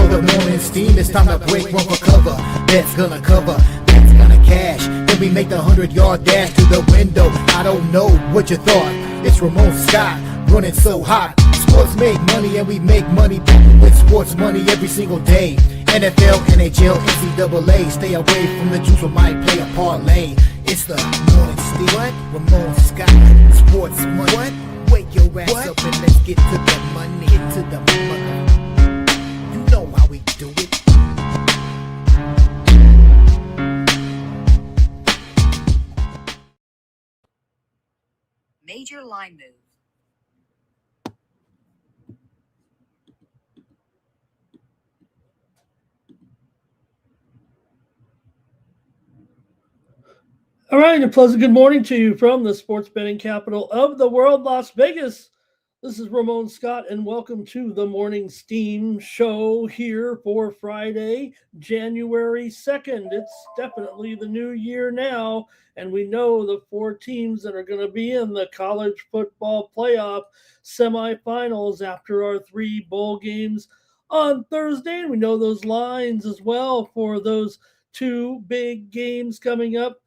the morning steam, it's time to break one for cover. That's gonna cover, that's gonna cash. Then we make the 100-yard dash to the window. I don't know what you thought. It's Ramon Scott, running so hot. Sports make money and we make money with sports money every single day. NFL, NHL, NCAA. Stay away from the juice, we might play a parlay. It's the morning steam. What? Ramon Scott, sports money. What? Wake your ass up and let's get to the money. Get to the money. You know how we do it. Major line move. All right, a pleasant good morning to you from the sports betting capital of the world, Las Vegas. This is Ramon Scott, and welcome to the Morning Steam Show here for Friday, January 2nd. It's definitely the new year now, and we know the four teams that are going to be in the college football playoff semifinals after our three bowl games on Thursday. And we know those lines as well for those two big games coming up.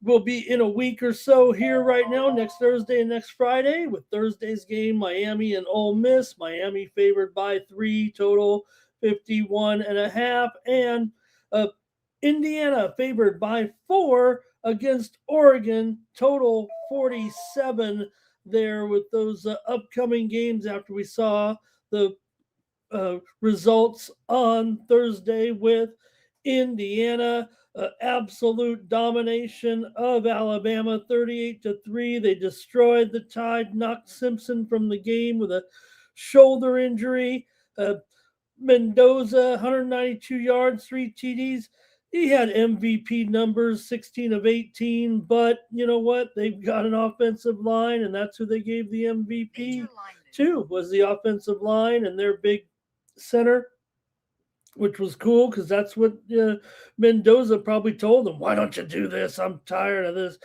We'll be in a week or so here right now, next Thursday and next Friday, with Thursday's game, Miami and Ole Miss. Miami favored by 3, total 51.5, and Indiana favored by 4 against Oregon, total 47 there with those upcoming games after we saw the results on Thursday with Indiana. Absolute domination of Alabama, 38-3. They destroyed the Tide, knocked Simpson from the game with a shoulder injury. Mendoza, 192 yards, 3 TDs. He had MVP numbers, 16 of 18, but you know what? They've got an offensive line, and that's who they gave the MVP to, was the offensive line and their big center, which was cool because that's what Mendoza probably told him. Why don't you do this? I'm tired of this,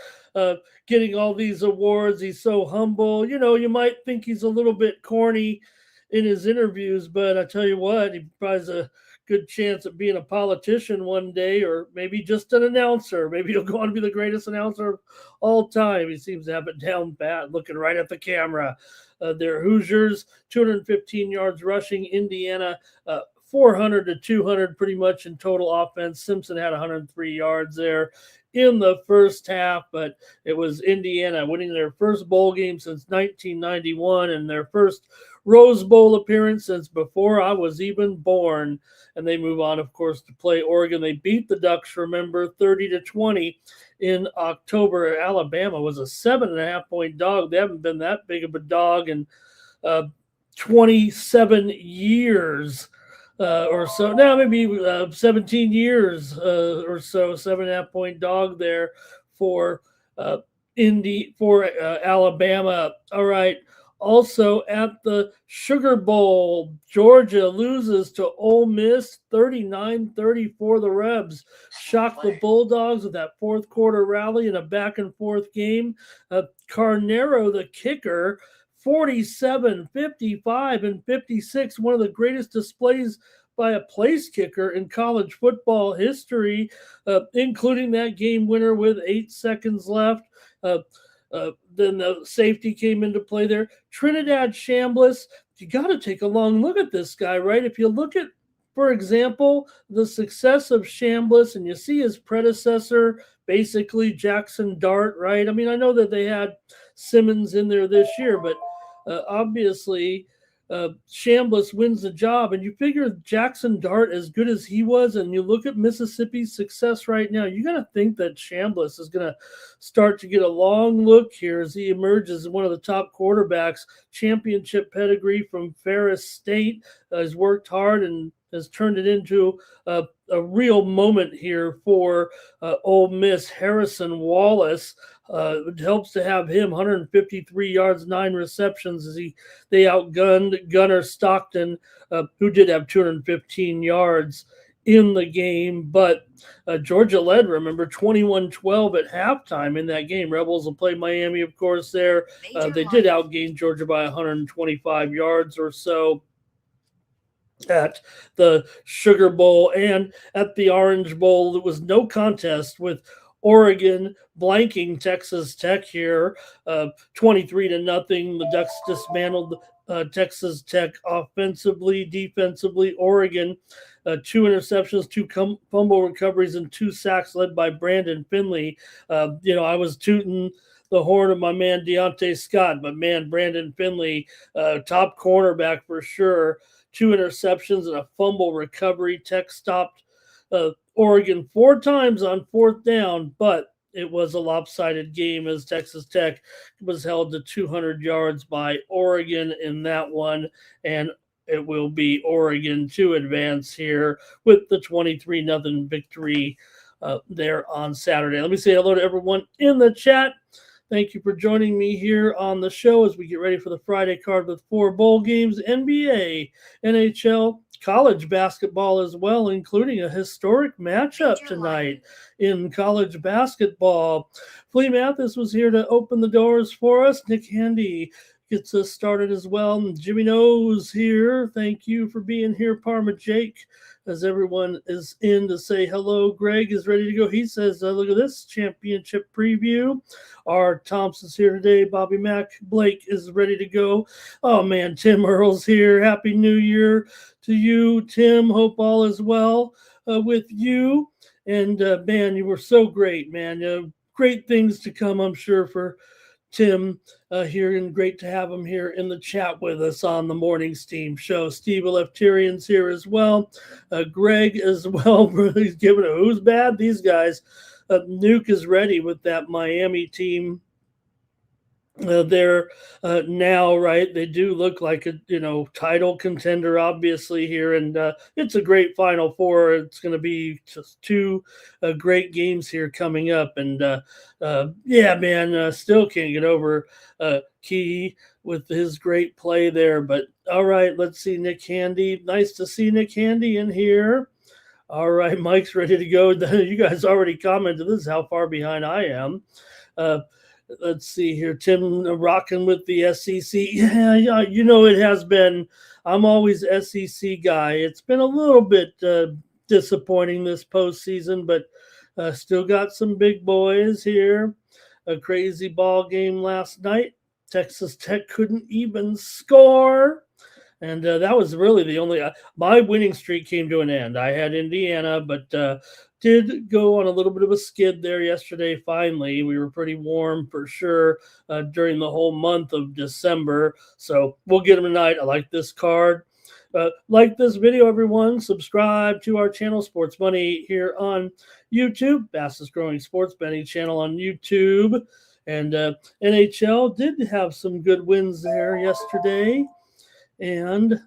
getting all these awards. He's so humble. You know, you might think he's a little bit corny in his interviews, but I tell you what, he probably has a good chance of being a politician one day, or maybe just an announcer. Maybe he'll go on to be the greatest announcer of all time. He seems to have it down pat, looking right at the camera. They're Hoosiers, 215 yards rushing. Indiana, 400 to 200 pretty much in total offense. Simpson had 103 yards there in the first half, but it was Indiana winning their first bowl game since 1991 and their first Rose Bowl appearance since before I was even born. And they move on, of course, to play Oregon. They beat the Ducks, remember, 30-20 in October. Alabama was a 7.5-point dog. They haven't been that big of a dog in 27 year or so. Now maybe 17 years or so. 7.5-point dog there for Alabama. All right. Also at the Sugar Bowl, Georgia loses to Ole Miss 39-34. The Rebs shocked the Bulldogs with that fourth quarter rally in a back and forth game. Carnero, the kicker, 47, 55, and 56. One of the greatest displays by a place kicker in college football history, including that game winner with 8 seconds left. Then the safety came into play there. Trinidad Chambliss, you got to take a long look at this guy, right? If you look at, for example, the success of Chambliss and you see his predecessor, basically Jackson Dart, right? I mean, I know that they had Simmons in there this year, but obviously Chambliss wins the job, and you figure Jackson Dart, as good as he was, and you look at Mississippi's success right now, you got to think that Chambliss is going to start to get a long look here as he emerges as one of the top quarterbacks. Championship pedigree from Ferris State, has worked hard and has turned it into a real moment here for Ole Miss. Harrison Wallace, it helps to have him, 153 yards, 9 receptions as they outgunned Gunnar Stockton, who did have 215 yards in the game. But Georgia led, remember, 21-12 at halftime in that game. Rebels will play Miami, of course, there. They did outgain Georgia by 125 yards or so. at the Sugar Bowl and at the Orange Bowl. There was no contest with Oregon blanking Texas Tech here, 23-0. The Ducks dismantled Texas Tech offensively, defensively. Oregon, 2 interceptions, 2 fumble recoveries, and 2 sacks led by Brandon Finley. I was tooting the horn of my man Deontay Scott, but man, Brandon Finley, top cornerback for sure. 2 interceptions and a fumble recovery. Tech stopped Oregon 4 times on 4th down, but it was a lopsided game as Texas Tech was held to 200 yards by Oregon in that one, and it will be Oregon to advance here with the 23-0 victory there on Saturday. Let me say hello to everyone in the chat. Thank you for joining me here on the show as we get ready for the Friday card with 4 bowl games, NBA, NHL, college basketball as well, including a historic matchup tonight in college basketball. Flea Mathis was here to open the doors for us. Nick Handy gets us started as well. And Jimmy Knows here. Thank you for being here, Parma Jake, as everyone is in to say hello. Greg is ready to go. He says, look at this championship preview. Our Thompson's here today. Bobby Mack. Blake is ready to go. Oh, man, Tim Earl's here. Happy New Year to you, Tim. Hope all is well with you. And, man, you were so great, man. Great things to come, I'm sure, for Tim here, and great to have him here in the chat with us on the Morning Steam Show. Steve Eleftherian's here as well. Greg as well. He's giving a who's bad? These guys. Nuke is ready with that Miami team. They're now, right? They do look like a title contender, obviously here, and it's a great Final Four. It's going to be just 2 great games here coming up, and yeah, man, still can't get over Key with his great play there. But all right, let's see Nick Handy. Nice to see Nick Handy in here. All right, Mike's ready to go. You guys already commented. This is how far behind I am. Let's see here. Tim rocking with the SEC. Yeah, it has been. I'm always SEC guy. It's been a little bit disappointing this postseason, but still got some big boys here. A crazy ball game last night. Texas Tech couldn't even score. And that was really the only my winning streak came to an end. I had Indiana, but did go on a little bit of a skid there yesterday. Finally, we were pretty warm for sure during the whole month of December. So we'll get them tonight. I like this card. Like this video, everyone. Subscribe to our channel, Sports Money, here on YouTube. Fastest growing sports betting channel on YouTube. And NHL did have some good wins there yesterday. And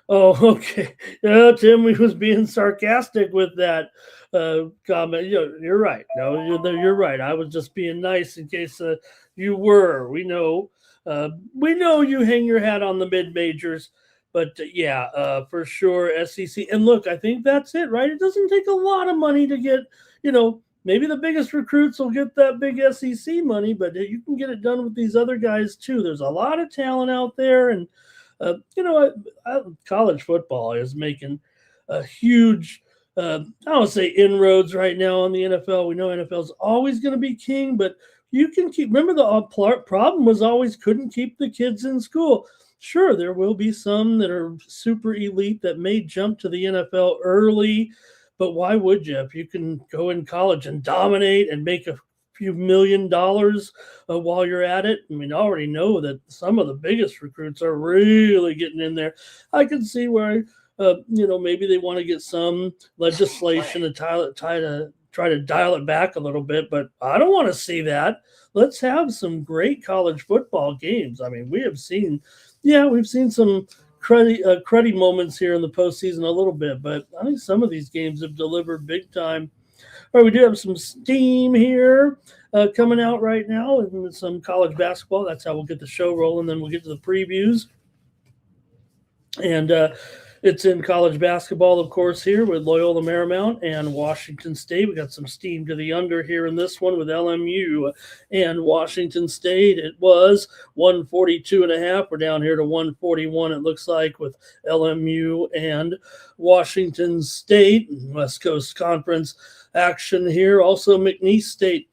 okay, Tim, we was being sarcastic with that comment. You're right. No, you're right. I was just being nice in case you were. We know you hang your hat on the mid majors, but yeah, for sure, SEC. And look, I think that's it, right? It doesn't take a lot of money to get, maybe the biggest recruits will get that big SEC money, but you can get it done with these other guys too. There's a lot of talent out there, and college football is making a huge, I don't say inroads right now on the NFL. We know NFL is always going to be king, but you can keep. Remember, the problem was always couldn't keep the kids in school. Sure, there will be some that are super elite that may jump to the NFL early, but why would you? If you can go in college and dominate and make a few $1 million while you're at it. I mean, I already know that some of the biggest recruits are really getting in there. I can see where, maybe they want to get some legislation to try to dial it back a little bit, but I don't want to see that. Let's have some great college football games. I mean, we've seen some cruddy moments here in the postseason a little bit, but I think some of these games have delivered big time. All right, we do have some steam here coming out right now and some college basketball. That's how we'll get the show rolling. Then we'll get to the previews. And It's in college basketball, of course, here with Loyola Marymount and Washington State. We got some steam to the under here in this one with LMU and Washington State. It was 142.5. We're down here to 141, it looks like, with LMU and Washington State. West Coast Conference action here. Also, McNeese State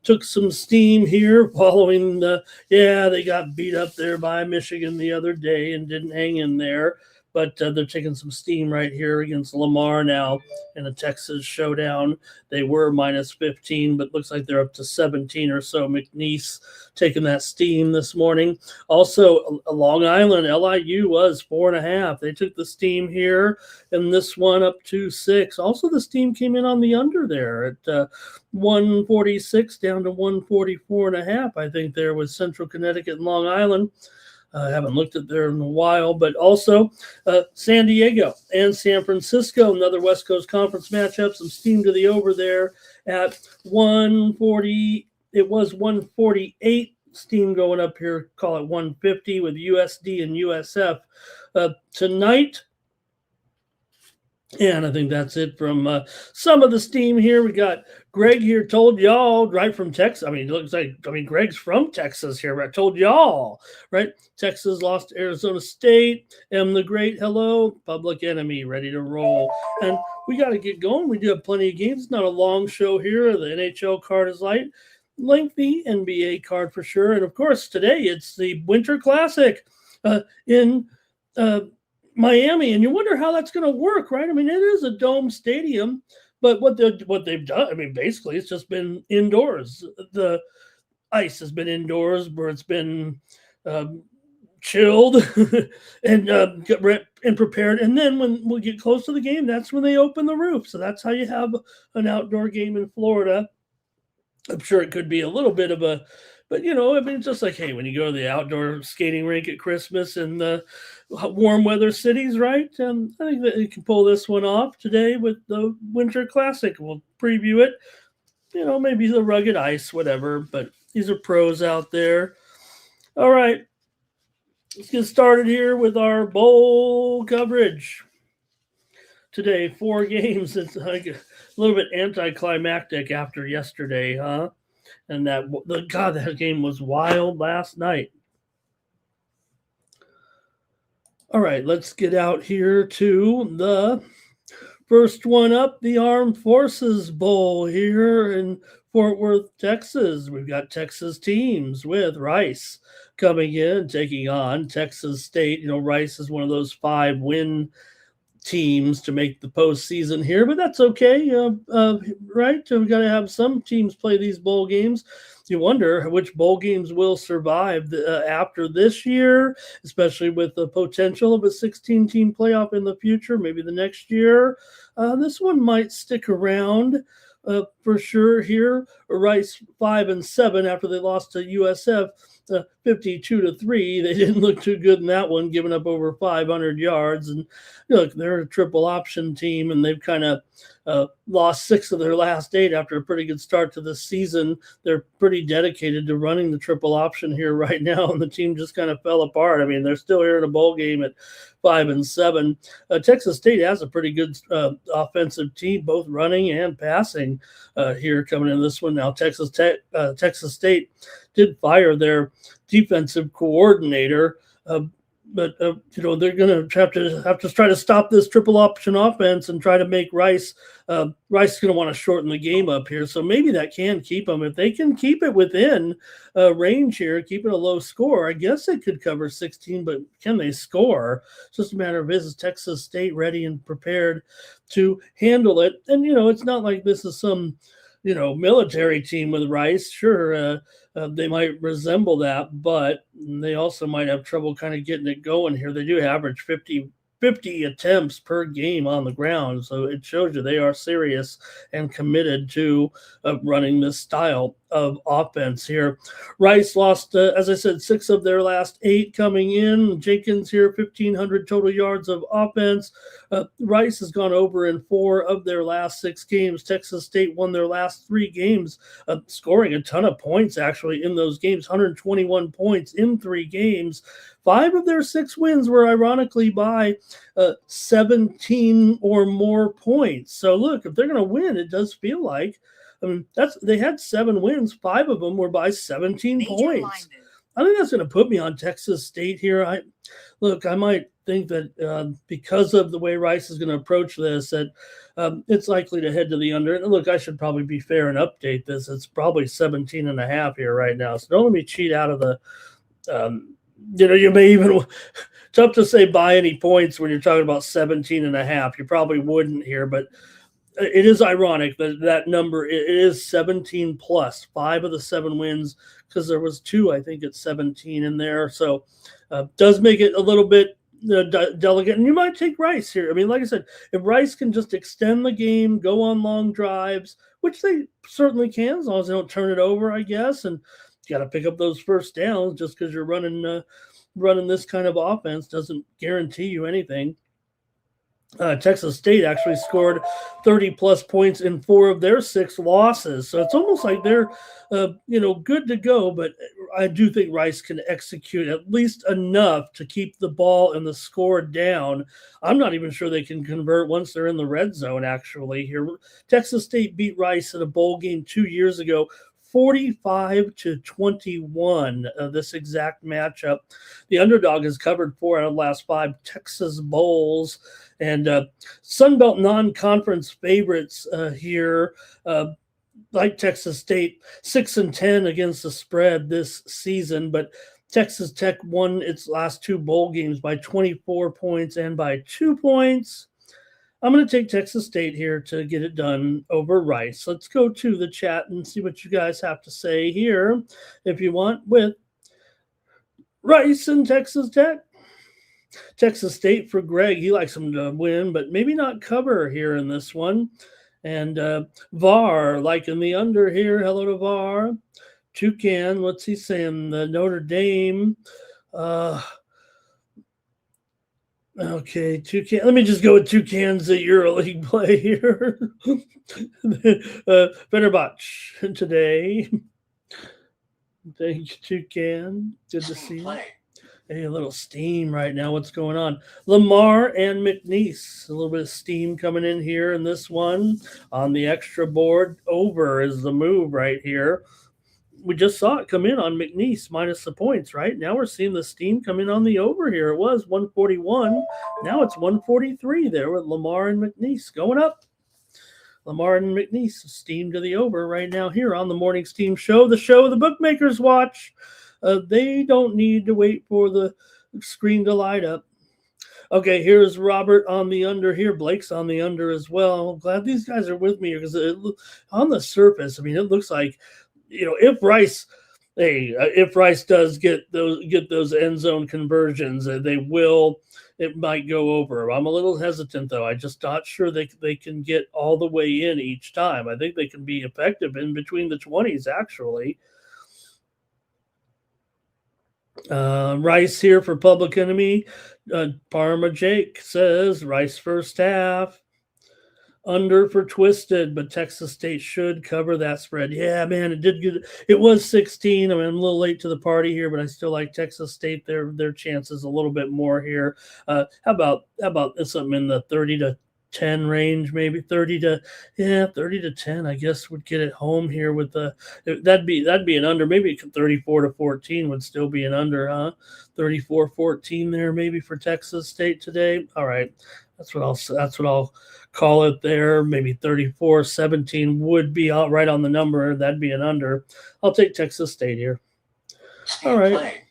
took some steam here following they got beat up there by Michigan the other day and didn't hang in there. But they're taking some steam right here against Lamar now in a Texas showdown. They were minus 15, but looks like they're up to 17 or so. McNeese taking that steam this morning. Also, Long Island, LIU was 4.5. They took the steam here, and this one up to 6. Also, the steam came in on the under there at 146 down to 144.5. I think there was Central Connecticut and Long Island. I haven't looked at there in a while, but also San Diego and San Francisco, another West Coast Conference matchup. Some steam to the over there at 140. It was 148. Steam going up here, call it 150 with USD and USF tonight. And I think that's it from some of the steam here. We got Greg here, told y'all, right from Texas. I mean, it looks like, Greg's from Texas here, but I told y'all, right? Texas lost to Arizona State. M the Great, hello. Public Enemy, ready to roll. And we got to get going. We do have plenty of games. It's not a long show here. The NHL card is light. Lengthy NBA card for sure. And, of course, today it's the Winter Classic in Miami, and you wonder how that's going to work, right? I mean, it is a dome stadium, but what they've done, I mean, basically, it's just been indoors. The ice has been indoors, where it's been chilled and prepared. And then when we get close to the game, that's when they open the roof. So that's how you have an outdoor game in Florida. I'm sure it could be a little bit of a, but I mean, it's just like, hey, when you go to the outdoor skating rink at Christmas in the warm weather cities, right? I think that you can pull this one off today with the Winter Classic. We'll preview it. Maybe the rugged ice, whatever. But these are pros out there. All right, let's get started here with our bowl coverage. Today, 4 games. It's like a little bit anticlimactic after yesterday, huh? And that game was wild last night. All right, let's get out here to the first one up, the Armed Forces Bowl here in Fort Worth, Texas. We've got Texas teams with Rice coming in, taking on Texas State. Rice is one of those 5-win teams to make the postseason here, but that's okay, right? We've got to have some teams play these bowl games. You wonder which bowl games will survive after this year, especially with the potential of a 16-team playoff in the future, maybe the next year. This one might stick around for sure here. Rice 5-7 after they lost to USF 52-3. They didn't look too good in that one, giving up over 500 yards. And look, they're a triple option team, and they've kind of lost 6 of their last 8 after a pretty good start to the season. They're pretty dedicated to running the triple option here right now, and the team just kind of fell apart. I mean, they're still here in a bowl game at 5-7. Texas State has a pretty good offensive team, both running and passing here coming in this one. Now, Texas State did fire their defensive coordinator, but they're going to have to try to stop this triple option offense and try to make Rice. Rice is going to want to shorten the game up here, so maybe that can keep them. If they can keep it within range here, keep it a low score, I guess they could cover 16. But can they score? It's just a matter of is Texas State ready and prepared to handle it? And it's not like this is some military team with Rice. Sure, they might resemble that, but they also might have trouble kind of getting it going here. They do average 50 attempts per game on the ground, so it shows you they are serious and committed to running this style of offense here. Rice lost, as I said, 6 of their last 8 coming in. Jenkins here, 1,500 total yards of offense. Rice has gone over in 4 of their last 6 games. Texas State won their last 3 games, scoring a ton of points actually in those games, 121 points in 3 games. 5 of their 6 wins were ironically by 17 or more points. So look, if they're going to win, it does feel like, I mean, they had 7 wins. 5 of them were by 17 points. I think that's going to put me on Texas State here. I might think that because of the way Rice is going to approach this, that it's likely to head to the under. And look, I should probably be fair and update this. It's probably 17.5 here right now. So don't let me cheat out of the, you may even, tough to say by any points when you're talking about 17.5. You probably wouldn't here, but it is ironic that number, it is 17 plus 5 of the 7 wins, because there was 2, I think it's 17 in there. So does make it a little bit delicate. And you might take Rice here. I mean, like I said, if Rice can just extend the game, go on long drives, which they certainly can, as long as they don't turn it over, I guess. And you got to pick up those first downs. Just because you're running this kind of offense doesn't guarantee you anything. Texas State actually scored 30-plus points in 4 of their 6 losses. So it's almost like they're, good to go. But I do think Rice can execute at least enough to keep the ball and the score down. I'm not even sure they can convert once they're in the red zone, actually. Here, Texas State beat Rice in a bowl game 2 years ago, 45-21, this exact matchup. The underdog has covered 4 out of the last 5 Texas Bowls. And Sun Belt non-conference favorites here, like Texas State, 6-10 against the spread this season. But Texas Tech won its last 2 bowl games by 24 points and by 2 points. I'm going to take Texas State here to get it done over Rice. Let's go to the chat and see what you guys have to say here, if you want, with Rice and Texas Tech. Texas State for Greg. He likes them to win, but maybe not cover here in this one. And VAR liking the under here. Hello to VAR. Toucan, what's he saying? The Notre Dame. Okay, Toucan. Let me just go with Toucan's EuroLeague play here. Fenerbahce today. Thank you, Toucan. Good to see you. Hey, a little steam right now. What's going on? Lamar and McNeese. A little bit of steam coming in here in this one. On the extra board, over is the move right here. We just saw it come in on McNeese minus the points, right? Now we're seeing the steam come in on the over here. It was 141. Now it's 143 there with Lamar and McNeese going up. Lamar and McNeese steam to the over right now here on the Morning Steam Show, the show the bookmakers watch. They don't need to wait for the screen to light up. Okay, here's Robert on the under here. Blake's on the under as well. I'm glad these guys are with me because on the surface, I mean, it looks like, if Rice does get those end zone conversions, it might go over. I'm a little hesitant though. I'm just not sure they can get all the way in each time. I think they can be effective in between the 20s actually. Rice here for Public Enemy. Parma Jake says Rice first half. Under for Twisted, but Texas State should cover that spread. Yeah, man, it did good. It was 16. I mean, I'm a little late to the party here, but I still like Texas State. Their chances a little bit more here. How about something in the 30-10 range, maybe 30 to 10, I guess would get it home here with that'd be an under. Maybe 34-14 would still be an under, huh? 34-14 there maybe for Texas State today. All right. That's what I'll call it there. Maybe 34-17 would be out right on the number. That'd be an under. I'll take Texas State here. All right.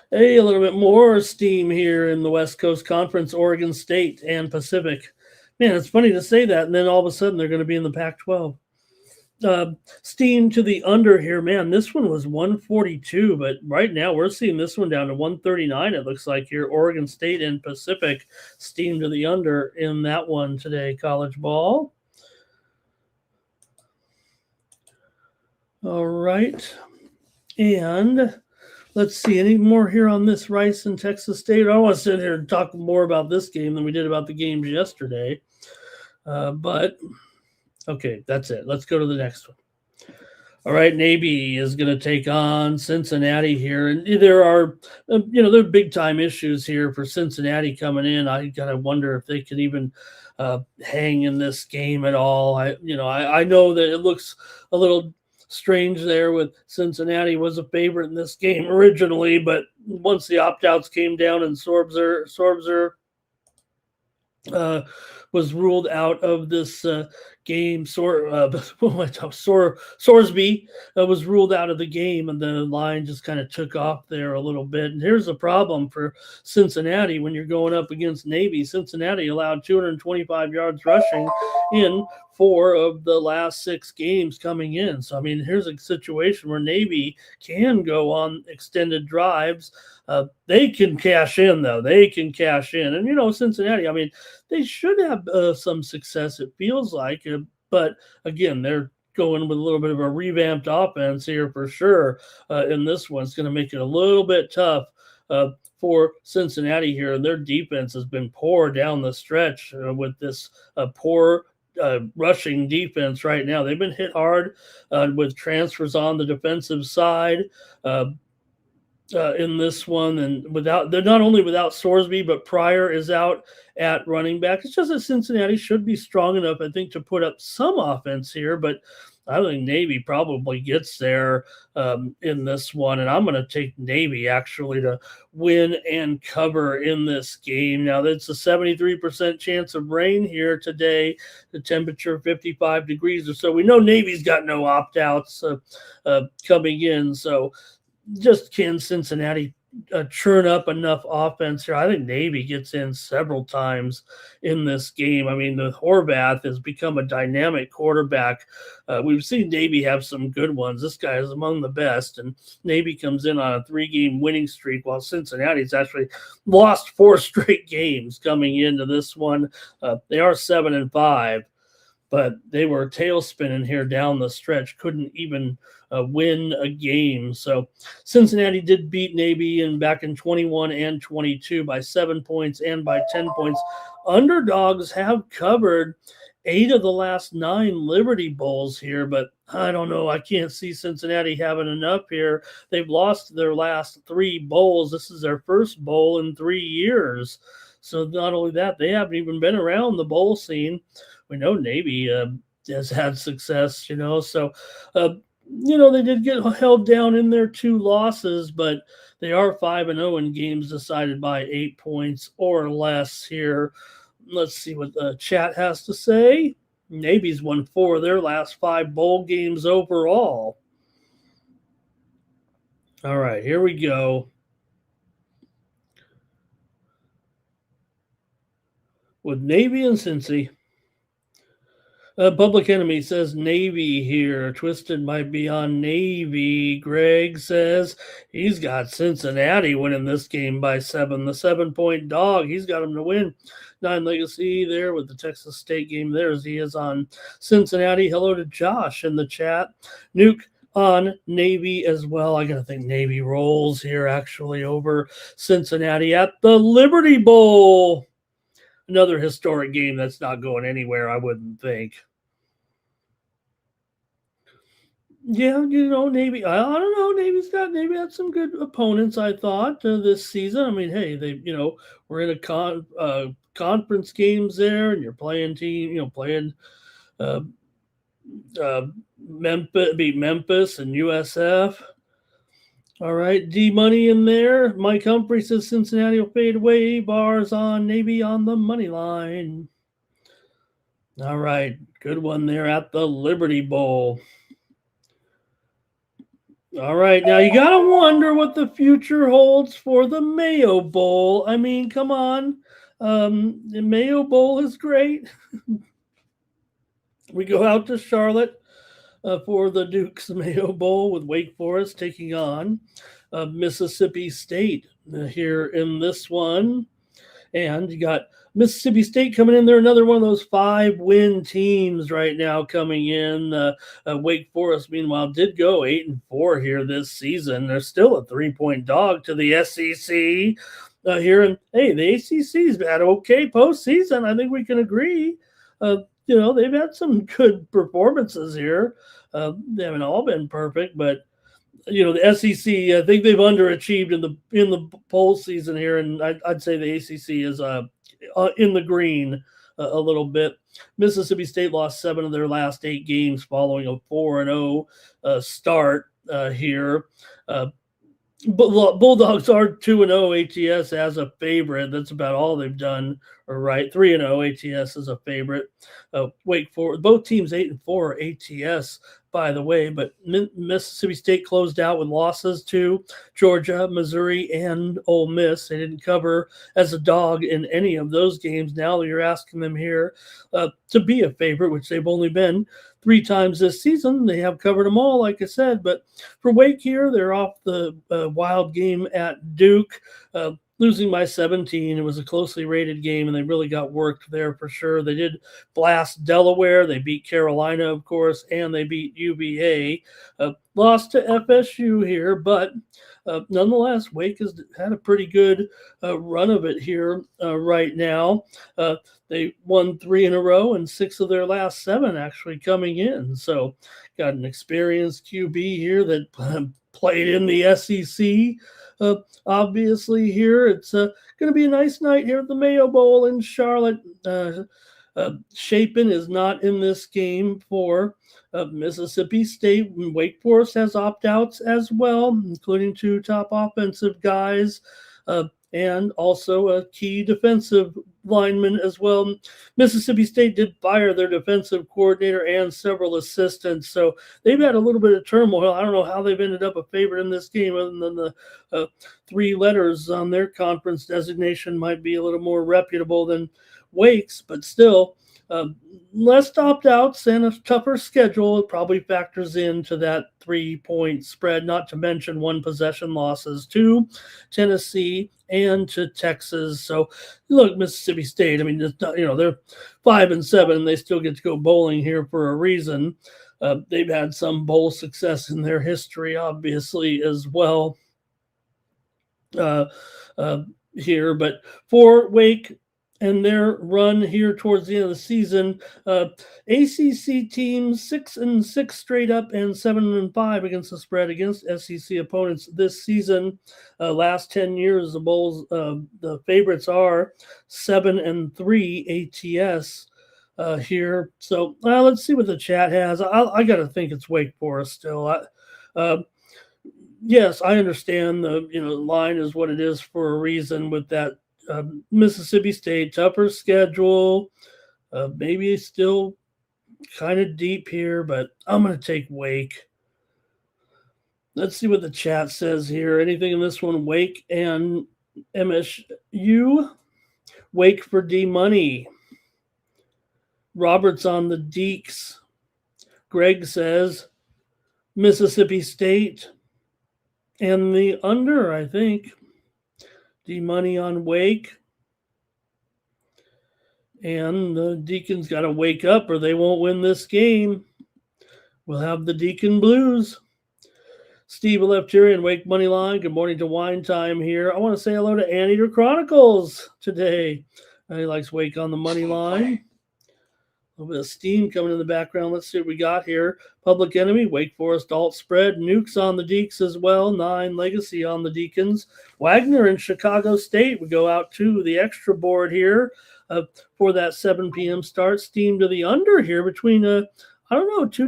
Hey, a little bit more steam here in the West Coast Conference, Oregon State and Pacific. Man, it's funny to say that, and then all of a sudden they're going to be in the Pac-12. Steam to the under here. Man, this one was 142, but right now we're seeing this one down to 139, it looks like here. Oregon State and Pacific steam to the under in that one today, college ball. All right. And let's see, any more here on this Rice and Texas State? I don't want to sit here and talk more about this game than we did about the games yesterday. But okay, that's it. Let's go to the next one. All right, Navy is going to take on Cincinnati here, and there are, there are big time issues here for Cincinnati coming in. I gotta wonder if they can even hang in this game at all. I know that it looks a little strange there with Cincinnati was a favorite in this game originally, but once the opt outs came down and Sorbser was ruled out of this game. Sorsby was ruled out of the game, and the line just kind of took off there a little bit. And here's the problem for Cincinnati when you're going up against Navy. Cincinnati allowed 225 yards rushing in 4 of the last 6 games coming in. So, I mean, here's a situation where Navy can go on extended drives. They can cash in, though. They can cash in. And, Cincinnati, I mean, they should have some success, it feels like. But, again, they're going with a little bit of a revamped offense here for sure in this one. It's going to make it a little bit tough for Cincinnati here. And their defense has been poor down the stretch with this poor rushing defense right now. They've been hit hard with transfers on the defensive side in this one, and they're not only without Sorsby, but Pryor is out at running back. It's just that Cincinnati should be strong enough, I think, to put up some offense here, but I think Navy probably gets there in this one, and I'm going to take Navy actually to win and cover in this game. Now, that's a 73% chance of rain here today, the temperature 55 degrees or so. We know Navy's got no opt-outs coming in, so just can Cincinnati churn up enough offense here? I think Navy gets in several times in this game. I mean, the Horvath has become a dynamic quarterback. We've seen Navy have some good ones. This guy is among the best, and Navy comes in on a 3-game winning streak, while Cincinnati's actually lost 4 straight games coming into this one. They are 7-5. But they were tail spinning here down the stretch, couldn't even win a game. So Cincinnati did beat Navy back in 21 and 22 by 7 points and by 10 points. Underdogs have covered 8 of the last 9 Liberty Bowls here, but I don't know. I can't see Cincinnati having enough here. They've lost their last 3 bowls. This is their first bowl in 3 years. So not only that, they haven't even been around the bowl scene. We know Navy has had success, so, they did get held down in their 2 losses, but they are 5-0 in games decided by 8 points or less here. Let's see what the chat has to say. Navy's won 4 of their last 5 bowl games overall. All right, here we go. With Navy and Cincy. Public Enemy says Navy here. Twisted might be on Navy. Greg says he's got Cincinnati winning this game by 7. The 7-point dog. He's got him to win. 9 Legacy there with the Texas State game there as he is on Cincinnati. Hello to Josh in the chat. Nuke on Navy as well. I got to think Navy rolls here actually over Cincinnati at the Liberty Bowl. Another historic game that's not going anywhere, I wouldn't think. Yeah, Navy. I don't know. Navy had some good opponents, I thought, this season. I mean, hey, they, we're in a conference games there, and you're playing Memphis and USF. All right, D Money in there. Mike Humphrey says Cincinnati will fade away. Bars on Navy on the money line. All right, good one there at the Liberty Bowl. All right, now you got to wonder what the future holds for the Mayo Bowl. I mean, come on. The Mayo Bowl is great. We go out to Charlotte for the Duke's Mayo Bowl with Wake Forest taking on Mississippi State here in this one. And you got Mississippi State coming in there, another one of those 5-win teams right now coming in. Wake Forest, meanwhile, did go 8-4 here this season. They're still a 3-point dog to the SEC here. And hey, the ACC's had okay postseason. I think we can agree. They've had some good performances here. They haven't all been perfect, but the SEC, I think they've underachieved in the bowl season here, and I'd say the ACC is in the green a little bit. Mississippi State lost 7 of their last 8 games following a 4-0 start here. Bulldogs are 2-0 ATS as a favorite. That's about all they've done. Or right, 3-0 ATS as a favorite. Wake Forest, both teams 8-4 ATS, by the way. But Mississippi State closed out with losses to Georgia, Missouri, and Ole Miss. They didn't cover as a dog in any of those games. Now you're asking them here to be a favorite, which they've only been 3 times this season. They have covered them all, like I said. But for Wake here, they're off the wild game at Duke, losing by 17. It was a closely rated game, and they really got worked there for sure. They did blast Delaware. They beat Carolina, of course, and they beat UVA. Lost to FSU here, but nonetheless, Wake has had a pretty good run of it here right now. They won 3 in a row, and 6 of their last 7 actually coming in. So got an experienced QB here that played in the SEC. Obviously here, it's going to be a nice night here at the Mayo Bowl in Charlotte. Chapin is not in this game for Mississippi State. Wake Forest has opt-outs as well, including 2 top offensive guys and also a key defensive lineman as well. Mississippi State did fire their defensive coordinator and several assistants, so they've had a little bit of turmoil. I don't know how they've ended up a favorite in this game other than the 3 letters on their conference designation might be a little more reputable than Wake's, but still less opt-outs and a tougher schedule probably factors into that 3-point spread, not to mention 1 possession losses to Tennessee and to Texas. So look, Mississippi State, I mean, they're 5-7 and they still get to go bowling here for a reason. They've had some bowl success in their history, obviously, as well here. But for Wake and their run here towards the end of the season, ACC teams 6-6 straight up and 7-5 against the spread against SEC opponents this season. Last 10 years, the Bulls, the favorites are 7-3 ATS here. So let's see what the chat has. I got to think it's Wake Forest still. Yes, I understand the line is what it is for a reason with that. Mississippi State, tougher schedule, maybe still kind of deep here, but I'm going to take Wake. Let's see what the chat says here. Anything in this one? Wake and MSU. Wake for D-Money. Robert's on the Deeks. Greg says Mississippi State and the under, I think. D-Money on Wake. And the Deacons got to wake up or they won't win this game. We'll have the Deacon Blues. Steve Lefterian, Wake Moneyline. Good morning to Wine Time here. I want to say hello to Anteater Chronicles today. He likes Wake on the money line. A little bit of steam coming in the background. Let's see what we got here. Public Enemy, Wake Forest alt spread. Nukes on the Deeks as well. 9 Legacy on the Deacons. Wagner and Chicago State. We go out to the extra board here for that 7 p.m. start. Steam to the under here between, 2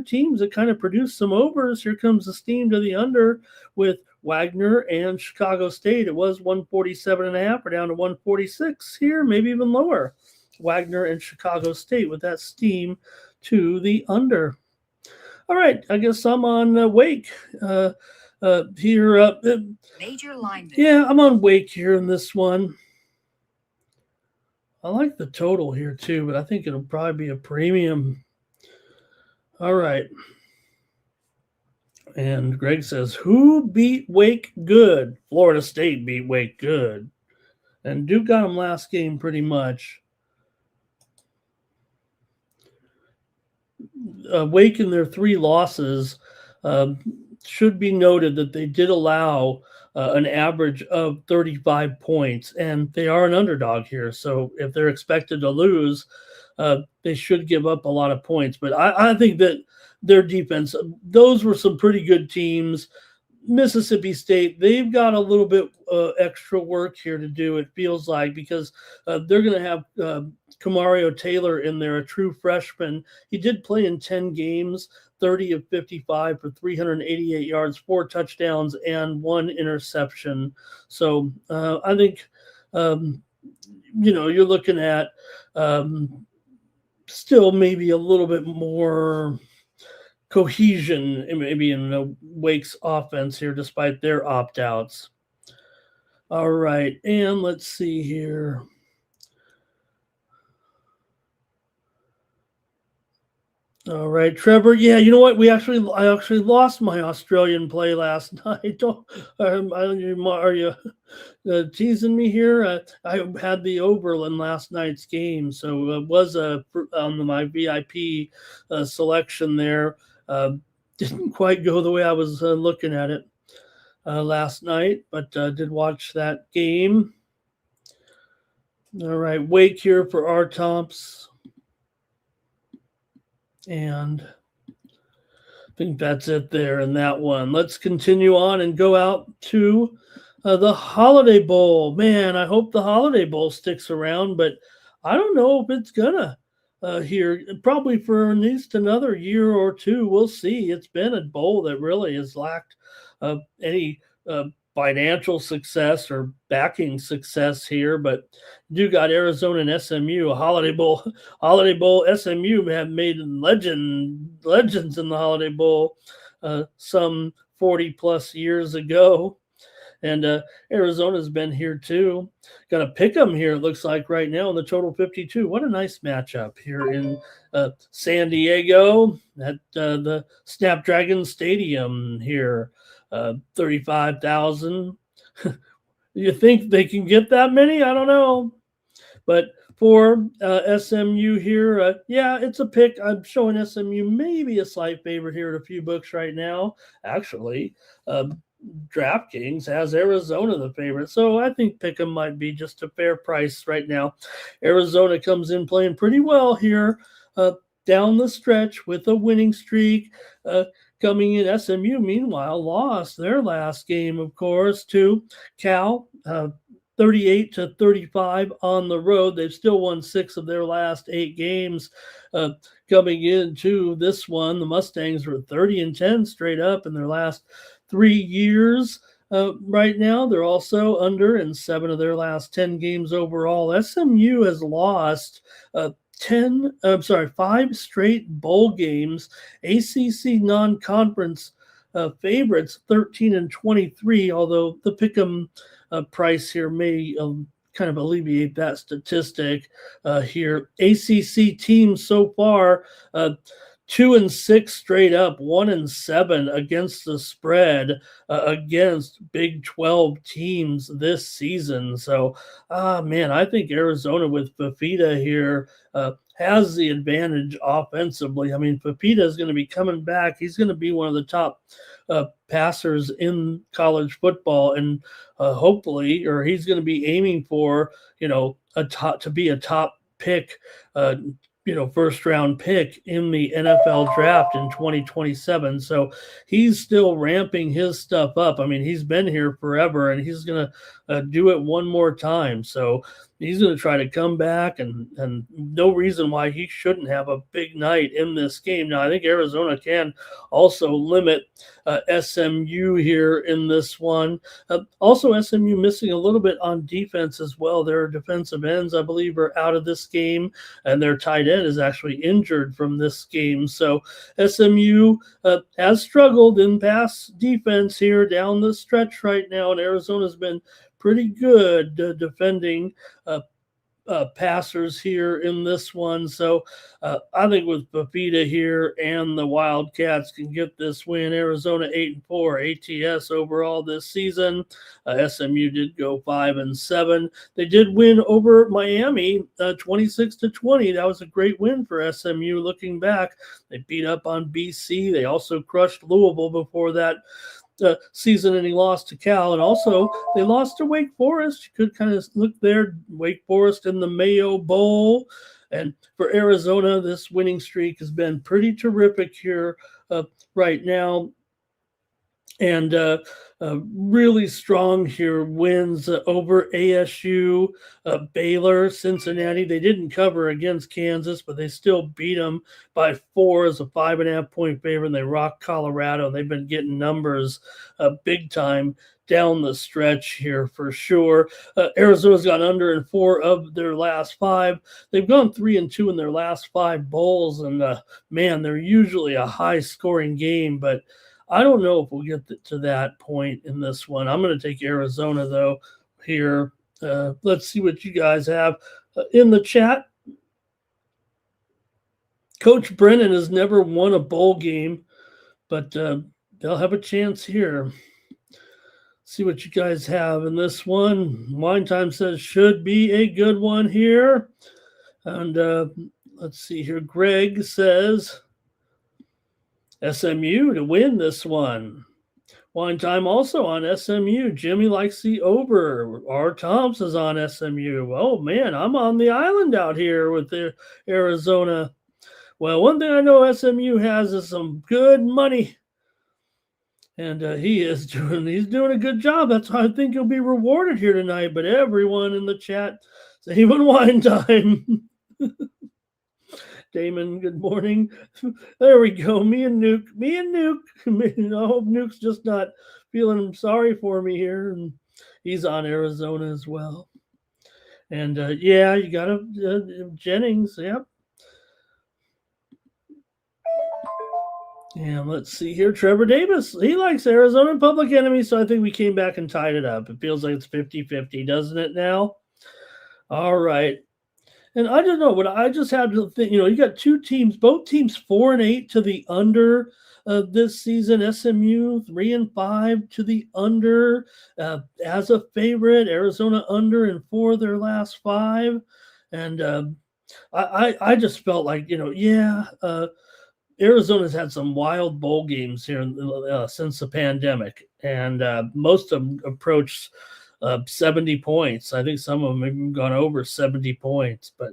teams that kind of produce some overs. Here comes the steam to the under with Wagner and Chicago State. It was 147.5. We're down to 146 here, maybe even lower. Wagner and Chicago State with that steam to the under. All right, I guess I'm on Wake here. Major lineman. Yeah, I'm on Wake here in this one. I like the total here too, but I think it'll probably be a premium. All right. And Greg says, who beat Wake good? Florida State beat Wake good. And Duke got them last game pretty much. Wake in their 3 losses, should be noted that they did allow an average of 35 points, and they are an underdog here. So if they're expected to lose, they should give up a lot of points. But I think that their defense, those were some pretty good teams. Mississippi State, they've got a little bit extra work here to do, it feels like, because they're going to have Kamario Taylor in there, a true freshman. He did play in 10 games, 30 of 55 for 388 yards, 4 touchdowns, and 1 interception. So I think, you're looking at still maybe a little bit more cohesion maybe in Wake's offense here, despite their opt-outs. All right, and let's see here. All right, Trevor. Yeah, you know what? I actually lost my Australian play last night. Are you teasing me here? I had the over in last night's game, so it was on my VIP selection there. Didn't quite go the way I was looking at it last night, but did watch that game. All right, Wake here for our tops. And I think that's it there in that one. Let's continue on and go out to the Holiday Bowl. Man, I hope the Holiday Bowl sticks around, but I don't know if it's gonna here. Probably for at least another year or two. We'll see. It's been a bowl that really has lacked any financial success or backing success here, but you got Arizona and SMU, a Holiday Bowl. SMU have made legends in the Holiday Bowl some 40 plus years ago, and Arizona's been here too. Got to pick them here. It looks like right now in the total 52. What a nice matchup here in San Diego at the Snapdragon Stadium here. 35,000. You think they can get that many? I don't know. But for SMU here, yeah, it's a pick. I'm showing SMU maybe a slight favorite here at a few books right now. Actually, DraftKings has Arizona the favorite. So I think Pick'em might be just a fair price right now. Arizona comes in playing pretty well here down the stretch with a winning streak. Coming in, SMU, meanwhile, lost their last game, of course, to Cal, 38-35 on the road. They've still won 6 of their last 8 games. Coming into this one, the Mustangs were 30-10 straight up in their last 3 years. Right now, they're also under in 7 of their last 10 games overall. SMU has lost 5 straight bowl games. ACC non-conference favorites 13-23, although the pick'em price here may kind of alleviate that statistic here. ACC teams so far 2-6 straight up, 1-7 against the spread against Big 12 teams this season. So, man, I think Arizona with Fafita here has the advantage offensively. I mean, Fafita is going to be coming back. He's going to be one of the top passers in college football, and hopefully, or he's going to be aiming for, to be a top pick, first round pick in the NFL draft in 2027. So he's still ramping his stuff up. I mean, he's been here forever, and he's going to do it one more time. So he's going to try to come back, and no reason why he shouldn't have a big night in this game. Now, I think Arizona can also limit SMU here in this one. Also, SMU missing a little bit on defense as well. Their defensive ends, I believe, are out of this game, and their tight end is actually injured from this game. So SMU has struggled in pass defense here down the stretch right now, and Arizona's been pretty good defending passers here in this one. So I think with Pepita here and the Wildcats can get this win. Arizona 8-4 ATS overall this season. SMU did go 5-7. They did win over Miami 26-20. That was a great win for SMU. Looking back, they beat up on BC. They also crushed Louisville before that season, and he lost to Cal, and also they lost to Wake Forest. You could kind of look there, Wake Forest in the Mayo Bowl. And for Arizona, this winning streak has been pretty terrific here right now. And really strong here wins over ASU, Baylor, Cincinnati. They didn't cover against Kansas, but they still beat them by 4 as a 5.5-point favorite. And they rocked Colorado. They've been getting numbers big time down the stretch here for sure. Arizona's gone under in 4 of their last 5. They've gone 3-2 in their last 5 bowls. And man, they're usually a high scoring game, but I don't know if we'll get to that point in this one. I'm going to take Arizona, though, here. Let's see what you guys have in the chat. Coach Brennan has never won a bowl game, but they'll have a chance here. See what you guys have in this one. Wine Time says should be a good one here. And let's see here. Greg says SMU to win this one. Wine Time also on SMU. Jimmy likes the over. R. Thompson's on SMU. Oh, man, I'm on the island out here with the Arizona. Well, one thing I know SMU has is some good money. And he's doing a good job. That's why I think he'll be rewarded here tonight. But everyone in the chat, even Wine Time. Damon, good morning. There we go. Me and Nuke. I hope Nuke's just not feeling sorry for me here. And he's on Arizona as well. And yeah, you got Jennings. Yep. And let's see here. Trevor Davis. He likes Arizona and Public Enemy, so I think we came back and tied it up. It feels like it's 50-50, doesn't it now? All right. And I don't know, but I just have to think, you got 2 teams, both teams 4-8 to the under this season. SMU 3-5 to the under as a favorite. Arizona under in 4 of their last 5. And I just felt like, Arizona's had some wild bowl games here since the pandemic, and most of them approached 70 points. I think some of them have even gone over 70 points, but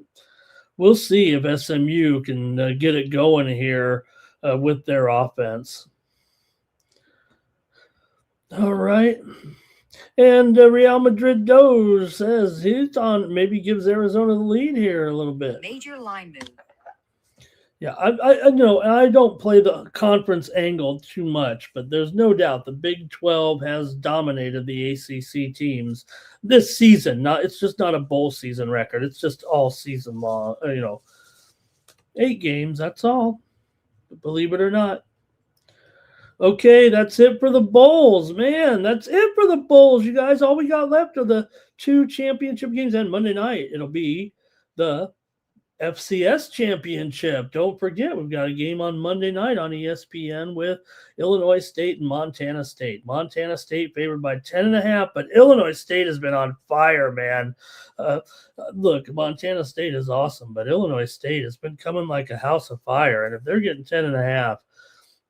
we'll see if SMU can get it going here with their offense. All right. And Real Madrid Doge says he's on, maybe gives Arizona the lead here a little bit. Major line move. Yeah, I know, and I don't play the conference angle too much, but there's no doubt the Big 12 has dominated the ACC teams this season. It's just not a bowl season record. It's just all season long, 8 games, that's all. Believe it or not. Okay, that's it for the bowls. Man, that's it for the bowls, you guys. All we got left are the 2 championship games, and Monday night it'll be the FCS championship. Don't forget, we've got a game on Monday night on ESPN with Illinois State and Montana State. Montana State favored by 10.5, but Illinois State has been on fire, man. Look, Montana State is awesome, but Illinois State has been coming like a house of fire. And if they're getting 10.5,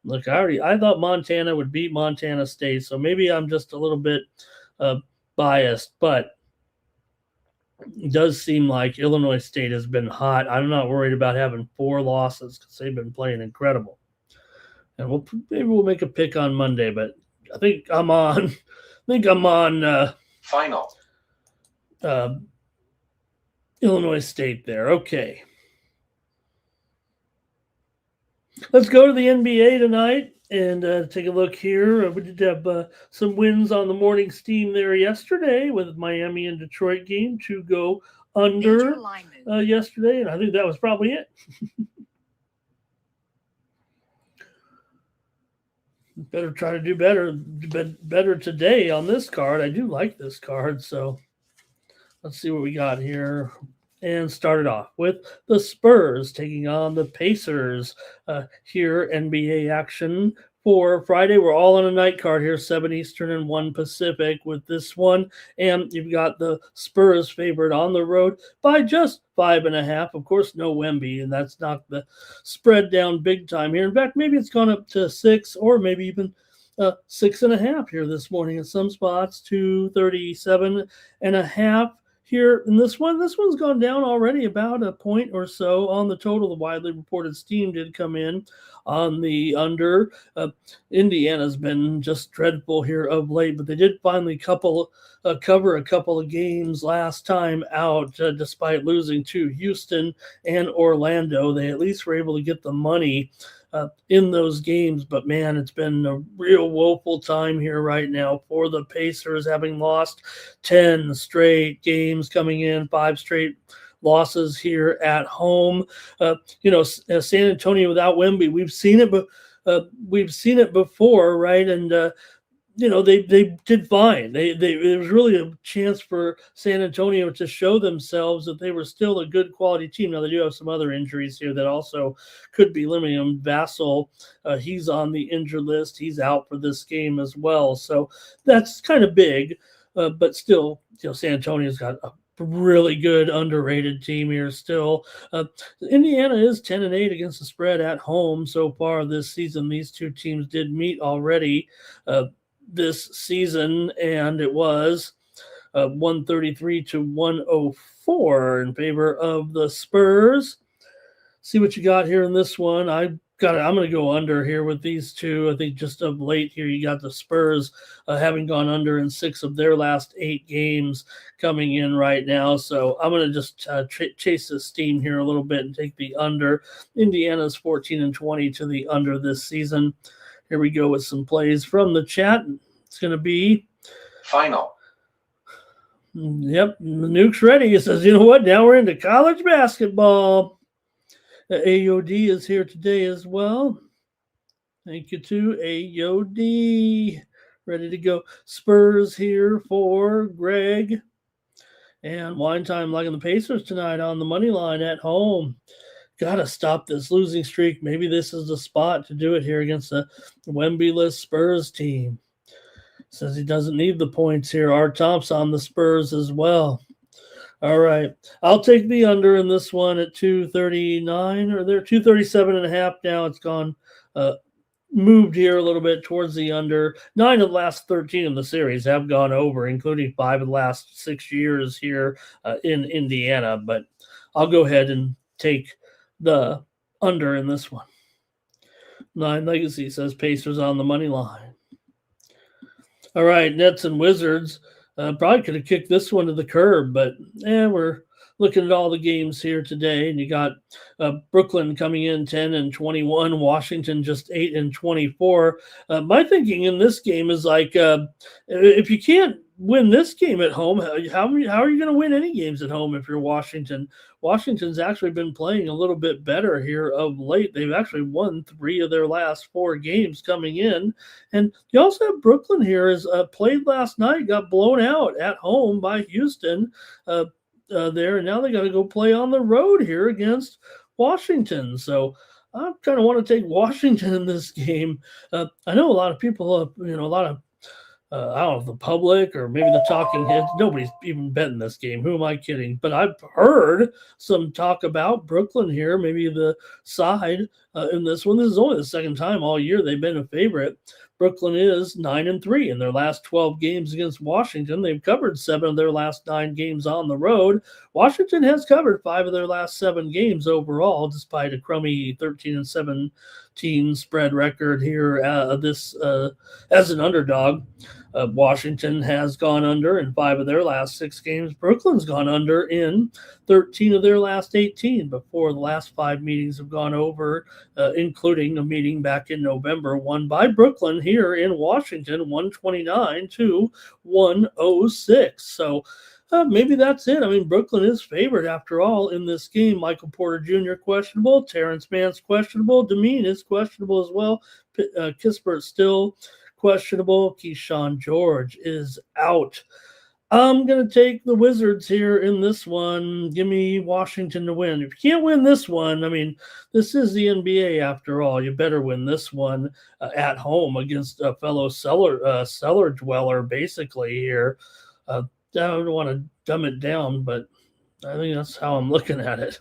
look, I thought Montana would beat Montana State, so maybe I'm just a little bit biased, but it does seem like Illinois State has been hot. I'm not worried about having 4 losses because they've been playing incredible. And maybe we'll make a pick on Monday, but I think I'm on. Final. Illinois State there. Okay. Let's go to the NBA tonight and take a look here. We did have some wins on the morning steam there yesterday with Miami and Detroit game to go under yesterday, and I think that was probably it. Better try to do better today on this card. I do like this card, so let's see what we got here. and started off with the Spurs taking on the Pacers. Here, NBA action for Friday. We're all on a night card here, 7 Eastern and 1 Pacific with this one. And you've got the Spurs favored on the road by just 5.5. Of course, no Wemby, and that's knocked the spread down big time here. In fact, maybe it's gone up to 6 or maybe even 6.5 here this morning in some spots, 237.5 here in this one. This one's gone down already about a point or so on the total. The widely reported steam did come in on the under. Indiana's been just dreadful here of late, but they did finally cover a couple of games last time out, despite losing to Houston and Orlando. They at least were able to get the money in those games, but man, it's been a real woeful time here right now for the Pacers, having lost 10 straight games coming in, 5 straight losses here at home. San Antonio without Wemby, we've seen it before, right? And they did fine. It was really a chance for San Antonio to show themselves that they were still a good quality team. Now they do have some other injuries here that also could be limiting them. Vassell, he's on the injured list. He's out for this game as well. So that's kind of big, but still, San Antonio's got a really good underrated team here still. Indiana is 10-8 against the spread at home so far this season. These two teams did meet already this season, and it was 133 to 104 in favor of the Spurs. See what you got here in this one. I'm going to go under here with these two. I think just of late here, you got the Spurs having gone under in 6 of their last 8 games coming in right now. So I'm going to just chase the steam here a little bit and take the under. Indiana's 14-20 to the under this season. Here we go with some plays from the chat. It's going to be final. Yep, Nuke's ready. He says, you know what? Now we're into college basketball. AOD is here today as well. Thank you to AOD. Ready to go. Spurs here for Greg. And Wine Time liking the Pacers tonight on the money line at home. Got to stop this losing streak. Maybe this is the spot to do it here against the Wemby-less Spurs team. Says he doesn't need the points here. Art Thompson on the Spurs as well. All right. I'll take the under in this one at 239, or they're 237.5 now. It's gone, moved here a little bit towards the under. 9 of the last 13 of the series have gone over, including 5 of the last 6 years here in Indiana. But I'll go ahead and take the under in this one. 9 Legacy says Pacers on the money line. All right, Nets and Wizards. Probably could have kicked this one to the curb, but we're looking at all the games here today, and you got Brooklyn coming in 10-21, Washington just 8-24. My thinking in this game is like, if you can't win this game at home, how are you going to win any games at home if you're Washington? Washington's actually been playing a little bit better here of late. They've actually won 3 of their last 4 games coming in. And you also have Brooklyn here, is played last night, got blown out at home by Houston there, and now they got to go play on the road here against Washington. So I kind of want to take Washington in this game. I know a lot of people, a lot of I don't know if the public or maybe the talking heads, nobody's even betting this game. Who am I kidding? But I've heard some talk about Brooklyn here, maybe the side in this one. This is only the second time all year they've been a favorite. Brooklyn is 9-3 in their last 12 games against Washington. They've covered 7 of their last 9 games on the road. Washington has covered 5 of their last 7 games overall, despite a crummy 13-17 spread record here. As an underdog, Washington has gone under in 5 of their last 6 games. Brooklyn's gone under in 13 of their last 18 before the last 5 meetings have gone over, including a meeting back in November, won by Brooklyn here in Washington, 129-106. So maybe that's it. I mean, Brooklyn is favored after all in this game. Michael Porter Jr. questionable. Terrence Mann's questionable. Demeen is questionable as well. Kispert still questionable. Keyshawn George is out. I'm going to take the Wizards here in this one. Give me Washington to win. If you can't win this one, I mean, this is the NBA after all. You better win this one at home against a fellow cellar dweller, basically, here. I don't want to dumb it down, but I think that's how I'm looking at it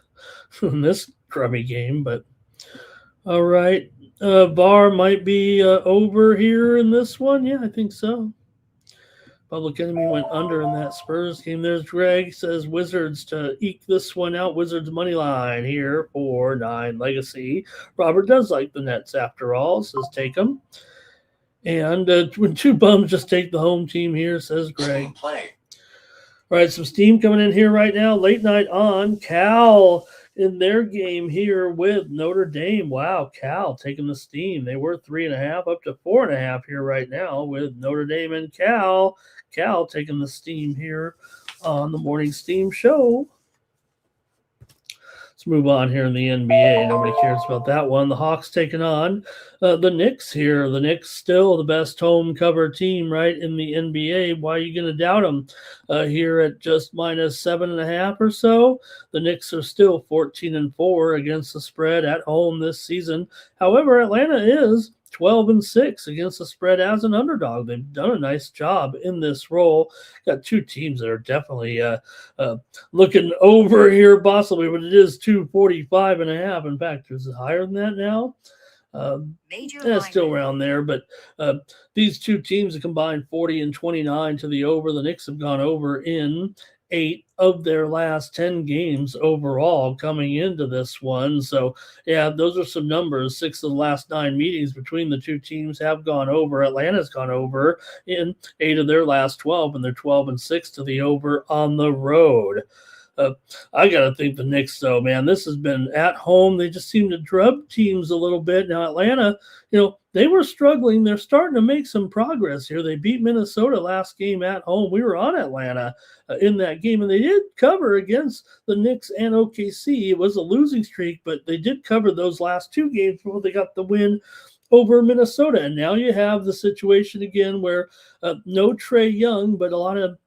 in this crummy game. But all right. VAR might be over here in this one. Yeah, I think so. Public Enemy went under in that Spurs game. There's Greg says Wizards to eke this one out. Wizards money line here for 9 Legacy. Robert does like the Nets after all, says take them. And when 2 bums just take the home team here, says Greg. Play. All right, some steam coming in here right now. Late night on Cal in their game here with Notre Dame. Wow, Cal taking the steam. They were 3.5 up to 4.5 here right now with Notre Dame and Cal. Cal taking the steam here on the Morning Steam Show. Let's move on here in the NBA. Nobody cares about that one. The Hawks taking on the Knicks here. The Knicks still the best home cover team, right, in the NBA. Why are you going to doubt them here at just -7.5 or so? The Knicks are still 14-4 against the spread at home this season. However, Atlanta is 12-6 against the spread as an underdog. They've done a nice job in this role. Got 2 teams that are definitely looking over here possibly, but it is 245.5. In fact, it's higher than that now. It's still around there, but these 2 teams have combined 40 and 29 to the over. The Knicks have gone over in 8 of their last 10 games overall coming into this one. So, yeah, those are some numbers. 6 of the last 9 meetings between the 2 teams have gone over. Atlanta's gone over in 8 of their last 12, and they're 12-6 to the over on the road. I got to think the Knicks, though, man, this has been at home. They just seem to drub teams a little bit. Now, Atlanta, they were struggling. They're starting to make some progress here. They beat Minnesota last game at home. We were on Atlanta in that game, and they did cover against the Knicks and OKC. It was a losing streak, but they did cover those last 2 games before they got the win over Minnesota. And now you have the situation again where no Trae Young, but a lot of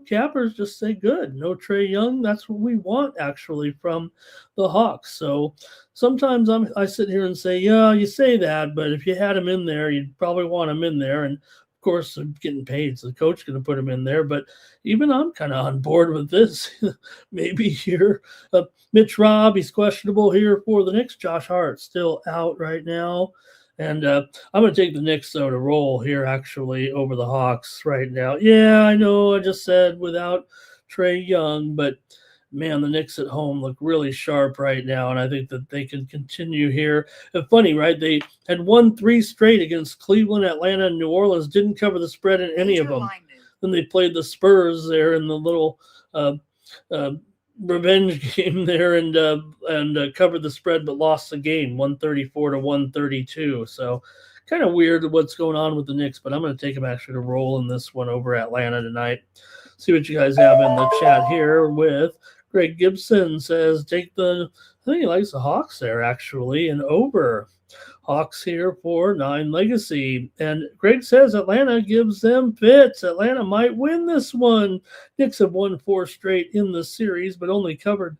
cappers just say good. No Trae Young. That's what we want, actually, from the Hawks. So sometimes I sit here and say, yeah, you say that, but if you had him in there, you'd probably want him in there. And of course, they're getting paid, so the coach going to put him in there. But even I'm kind of on board with this. Maybe here, Mitch Robb, he's questionable here for the Knicks. Josh Hart still out right now. And I'm going to take the Knicks, though, to roll here, actually, over the Hawks right now. Yeah, I know I just said without Trae Young, but, man, the Knicks at home look really sharp right now, and I think that they can continue here. Funny, right? They had won 3 straight against Cleveland, Atlanta, and New Orleans, didn't cover the spread in any of them. Then they played the Spurs there in the little revenge game there and covered the spread but lost the game 134-132. So kind of weird what's going on with the Knicks, but I'm going to take them actually to roll in this one over Atlanta tonight. See what you guys have in the chat here with Greg Gibson says I think he likes the Hawks there actually and over. Hawks here for 9 Legacy. And Greg says Atlanta gives them fits. Atlanta might win this one. Knicks have won 4 straight in the series, but only covered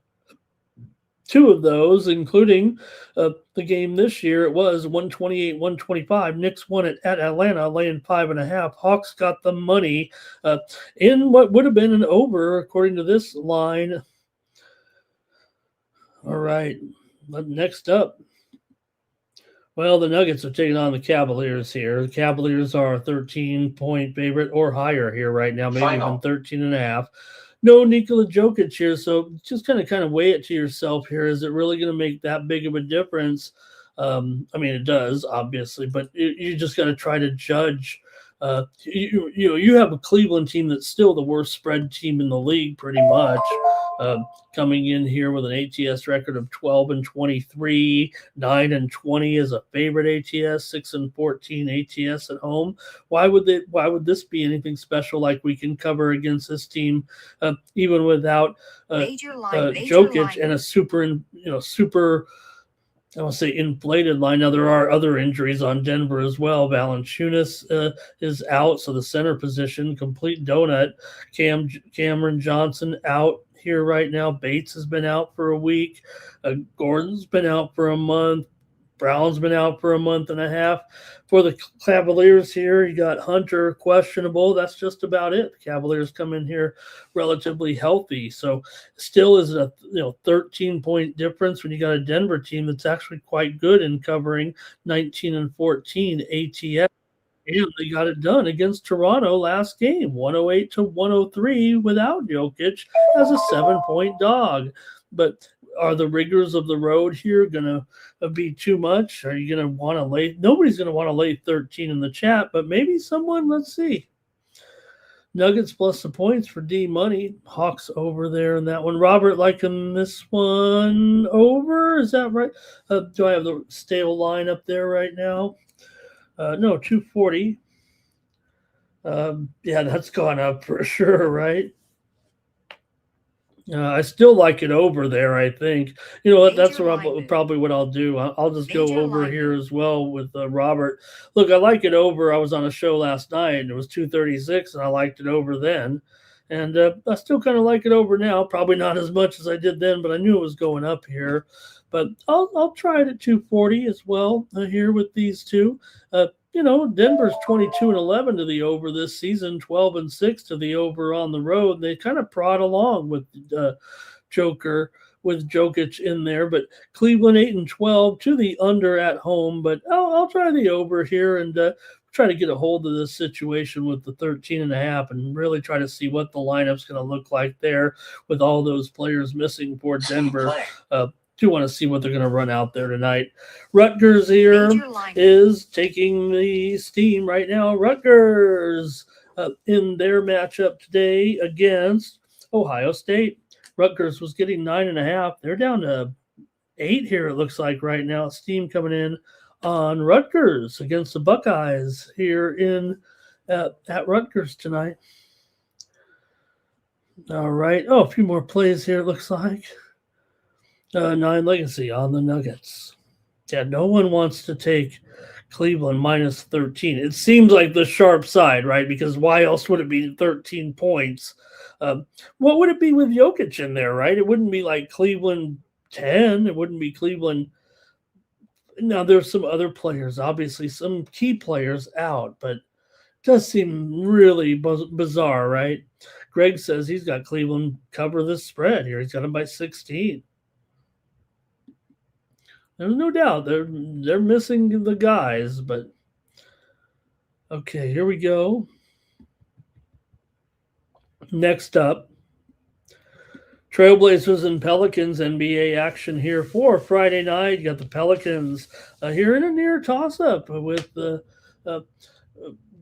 2 of those, including the game this year. It was 128-125. Knicks won it at Atlanta, laying 5.5. Hawks got the money in what would have been an over, according to this line. All right, next up. Well, the Nuggets are taking on the Cavaliers here. The Cavaliers are a 13-point favorite or higher here right now, maybe even 13.5. No Nikola Jokic here, so just kind of weigh it to yourself here. Is it really going to make that big of a difference? I mean, it does, obviously, but you just got to try to judge. You have a Cleveland team that's still the worst spread team in the league, pretty much. Coming in here with an ATS record of 12-23, 9-20 as a favorite ATS, 6-14 ATS at home. Why would this be anything special like we can cover against this team, even without Jokic and a super I want to say inflated line. Now there are other injuries on Denver as well. Valanciunas is out, so the center position complete donut. Cameron Johnson out here right now. Bates has been out for a week. Gordon's been out for a month. Brown's been out for a month and a half. For the Cavaliers here, you got Hunter questionable. That's just about it. The Cavaliers come in here relatively healthy, so still is a 13-point difference when you got a Denver team that's actually quite good in covering 19 and 14 ATS. And they got it done against Toronto last game, 108 to 103 without Jokic as a 7-point dog. But are the rigors of the road here going to be too much? Are you going to want to lay? Nobody's going to want to lay 13 in the chat, but maybe someone, let's see. Nuggets plus the points for D Money. Hawks over there in that one. Robert liking this one over. Is that right? Do I have the stale line up there right now? No, 240. Yeah, that's gone up for sure, right? I still like it over there, I think. You know what? That's probably what I'll do. I'll just go over here as well with Robert. Look, I like it over. I was on a show last night, and it was 236, and I liked it over then. And I still kind of like it over now. Probably not as much as I did then, but I knew it was going up here. But I'll try it at 240 as well here with these two. Denver's 22-11 to the over this season, 12-6 to the over on the road. They kind of prod along with Jokic in there, but Cleveland 8-12 to the under at home. But I'll try the over here and try to get a hold of this situation with the 13.5 and really try to see what the lineup's going to look like there with all those players missing for Denver. Do want to see what they're going to run out there tonight. Rutgers here is taking the steam right now. Rutgers in their matchup today against Ohio State. Rutgers was getting 9.5. They're down to 8 here, it looks like right now. Steam coming in on Rutgers against the Buckeyes here at Rutgers tonight. All right. A few more plays here, it looks like. 9 legacy on the Nuggets. Yeah, no one wants to take Cleveland minus 13. It seems like the sharp side, right? Because why else would it be 13 points? What would it be with Jokic in there, right? It wouldn't be like Cleveland 10. It wouldn't be Cleveland. Now, there's some other players, obviously some key players out, but it does seem really bizarre, right? Greg says he's got Cleveland cover this spread here. He's got them by 16. There's no doubt they're missing the guys, but okay, here we go. Next up, Trailblazers and Pelicans NBA action here for Friday night. You got the Pelicans here in a near toss-up with the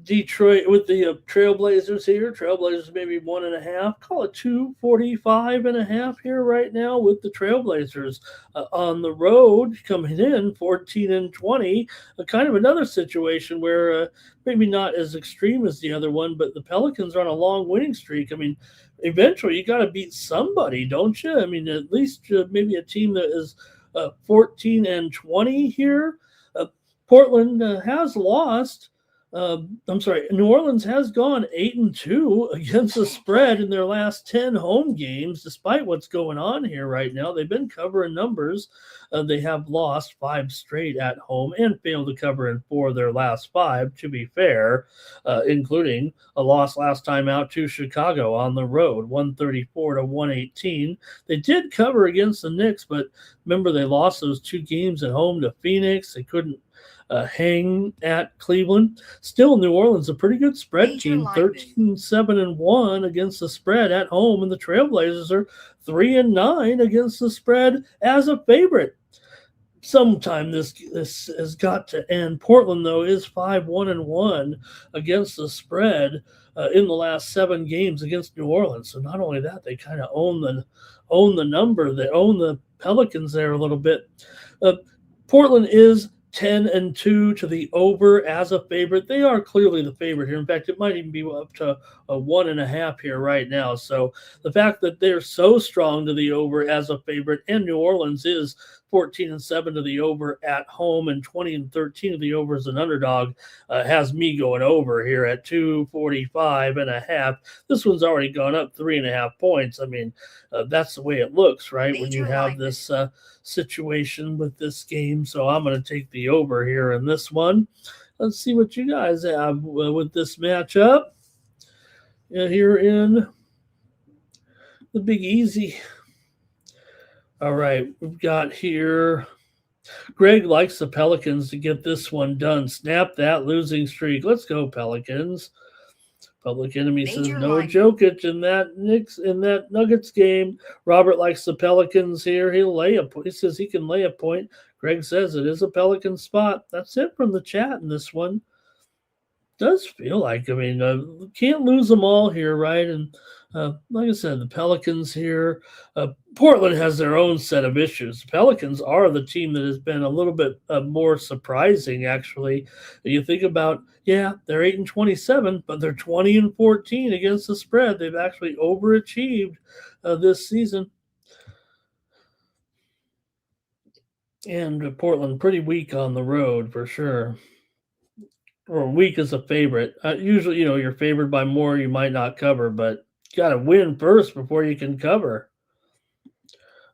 Detroit, with the Trailblazers here. Trailblazers maybe 1.5. Call it 245.5 here right now with the Trailblazers on the road coming in 14-20. Kind of another situation where maybe not as extreme as the other one, but the Pelicans are on a long winning streak. I mean, eventually you got to beat somebody, don't you? I mean, at least maybe a team that is 14-20 here. Portland has lost. New Orleans has gone 8-2 against the spread in their last 10 home games, despite what's going on here right now. They've been covering numbers. They have lost 5 straight at home and failed to cover in 4 of their last 5, to be fair, including a loss last time out to Chicago on the road, 134-118. They did cover against the Knicks, but remember they lost those 2 games at home to Phoenix. They couldn't hang at Cleveland. Still, New Orleans, a pretty good spread team, 13-7-1 against the spread at home, and the Trailblazers are 3-9 against the spread as a favorite. Sometime this has got to end. Portland, though, is 5-1-1 against the spread in the last 7 games against New Orleans. So not only that, they kind of own the number. They own the Pelicans there a little bit. Portland is 10-2 to the over as a favorite. They are clearly the favorite here. In fact, it might even be up to a 1.5 here right now. So the fact that they're so strong to the over as a favorite, and New Orleans is 14-7 to the over at home and 20-13 to the over as an underdog has me going over here at 245.5. This one's already gone up 3.5 points. I mean, that's the way it looks, right? When you have this situation with this game. So I'm going to take the over here in this one. Let's see what you guys have with this matchup here in the Big Easy. All right, we've got here. Greg likes the Pelicans to get this one done. Snap that losing streak. Let's go, Pelicans. Public Enemy says no Jokic in that Nuggets game. Robert likes the Pelicans here. He says he can lay a point. Greg says it is a Pelican spot. That's it from the chat in this one. Does feel like, I mean, can't lose them all here, right? And like I said, the Pelicans here, Portland has their own set of issues. The Pelicans are the team that has been a little bit more surprising, actually. You think about, they're 8-27, but they're 20-14 against the spread. They've actually overachieved this season. And Portland pretty weak on the road for sure. Or weak as a favorite. Usually, you're favored by more, you might not cover, but you got to win first before you can cover.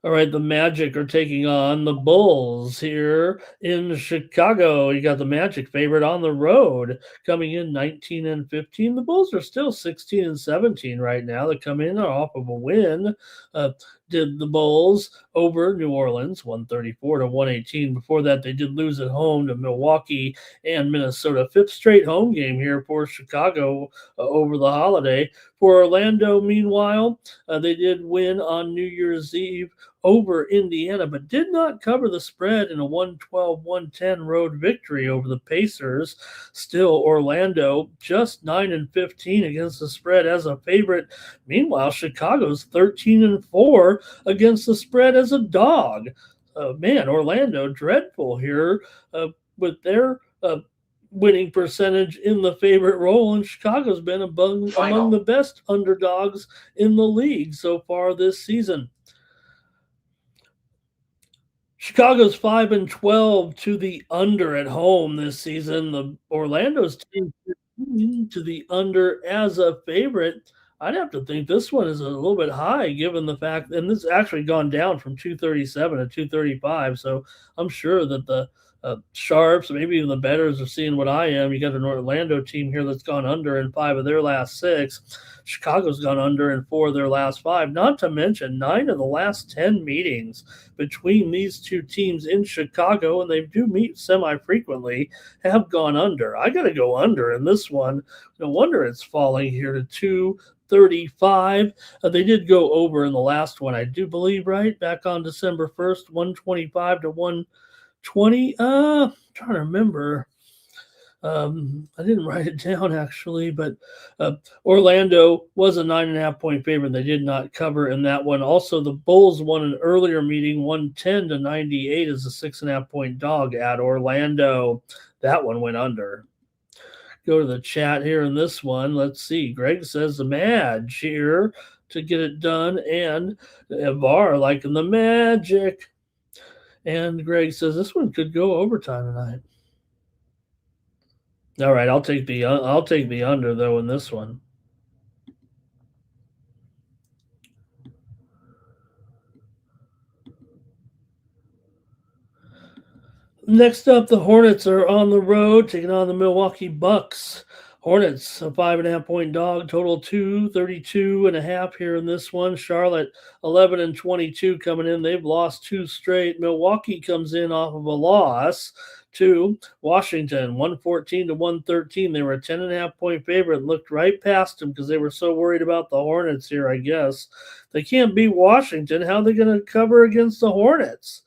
All right, the Magic are taking on the Bulls here in Chicago. You got the Magic favorite on the road, coming in 19-15. The Bulls are still 16-17 right now. They come in off of a win. Did the Bulls over New Orleans, 134-118. Before that, they did lose at home to Milwaukee and Minnesota. Fifth straight home game here for Chicago over the holiday. For Orlando, meanwhile, they did win on New Year's Eve over Indiana, but did not cover the spread in a 112-110 road victory over the Pacers. Still, Orlando just 9-15 against the spread as a favorite. Meanwhile, Chicago's 13-4 against the spread as a dog. Orlando dreadful here with their winning percentage in the favorite role, and Chicago's been among the best underdogs in the league so far this season. Chicago's 5-12 to the under at home this season. The Orlando's 10-15 to the under as a favorite. I'd have to think this one is a little bit high given the fact, and this has actually gone down from 237 to 235. So I'm sure that the sharps, maybe even the bettors are seeing what I am. You got an Orlando team here that's gone under in 5 of their last 6. Chicago's gone under in 4 of their last 5. Not to mention 9 of the last 10 meetings between these two teams in Chicago, and they do meet semi-frequently, have gone under. I got to go under in this one. No wonder it's falling here to 235. They did go over in the last one, I do believe, right? Back on December 1st, 125 to 120. I'm trying to remember. I didn't write it down actually, but Orlando was a 9.5 point favorite. They did not cover in that one. Also, the Bulls won an earlier meeting, 110 to 98 as a 6.5 point dog at Orlando. That one went under. Go to the chat here in this one. Let's see. Greg says the Madge here to get it done, and VAR liking the Magic. And Greg says this one could go overtime tonight. All right, I'll take the under though in this one. Next up, the Hornets are on the road taking on the Milwaukee Bucks. Hornets, a 5.5 point dog, total 232.5 here in this one. Charlotte, 11-22 coming in. They've lost 2 straight. Milwaukee comes in off of a loss to Washington, 114 to 113. They were a 10.5 point favorite and looked right past them because they were so worried about the Hornets here, I guess. They can't beat Washington. How are they going to cover against the Hornets?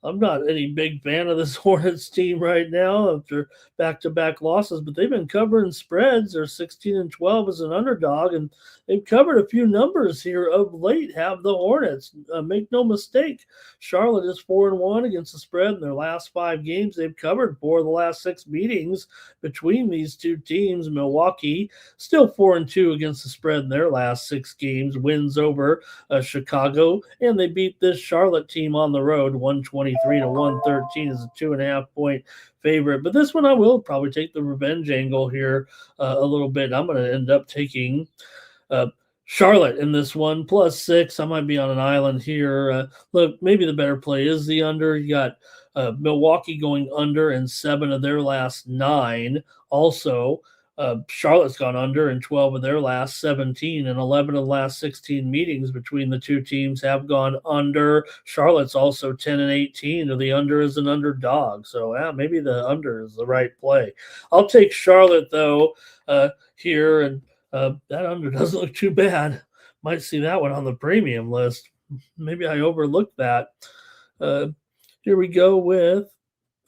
I'm not any big fan of this Hornets team right now after back-to-back losses, but they've been covering spreads. They're 16-12 as an underdog, and they've covered a few numbers here of late. Have the Hornets? Make no mistake, Charlotte is 4-1 against the spread in their last 5 games. They've covered 4 of the last 6 meetings between these two teams. Milwaukee still 4-2 against the spread in their last 6 games. Wins over Chicago, and they beat this Charlotte team on the road 123-113 is a 2.5-point favorite. But this one I will probably take the revenge angle here a little bit. I'm going to end up taking Charlotte in this one +6. I might be on an island here. Look, maybe the better play is the under. You got Milwaukee going under in 7 of their last 9. Also, Charlotte's gone under in 12 of their last 17, and 11 of the last 16 meetings between the two teams have gone under. Charlotte's also 10-18, or the under is an underdog. So maybe the under is the right play. I'll take Charlotte, though, here, and that under doesn't look too bad. Might see that one on the premium list. Maybe I overlooked that. Here we go with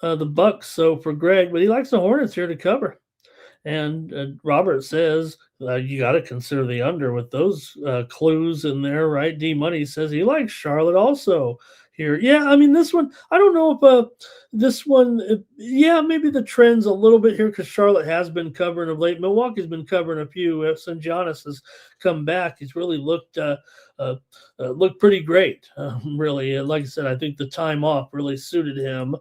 the Bucks. So for Greg, but he likes the Hornets here to cover. And Robert says you got to consider the under with those clues in there, right? D Money says he likes Charlotte also here. Yeah, I mean, this one, I don't know if this one, maybe the trend's a little bit here because Charlotte has been covering of late. Milwaukee's been covering a few. Since Giannis has come back, he's really looked pretty great, really. Like I said, I think the time off really suited him.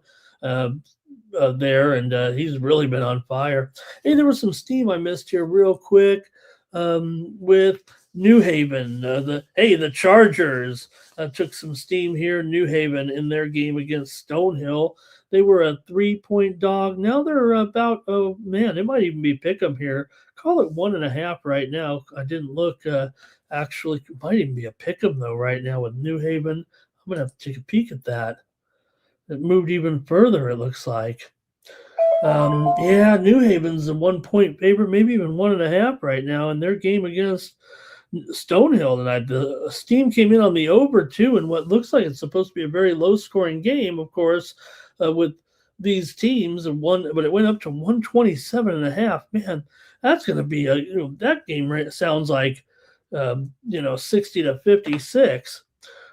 There, and he's really been on fire. Hey, there was some steam I missed here real quick with New Haven. The Chargers took some steam here. New Haven in their game against Stonehill. They were a 3-point dog. Now they're about, it might even be pick'em here. Call it 1.5 right now. I didn't look. Actually, it might even be a pick'em though right now with New Haven. I'm gonna have to take a peek at that. It moved even further, it looks like. New Haven's a 1-point favorite, maybe even 1.5 right now in their game against Stonehill tonight. The steam came in on the over too, and what looks like it's supposed to be a very low-scoring game, of course, with these teams. But it went up to 127.5. Man, that's going to be that game sounds like 60-56.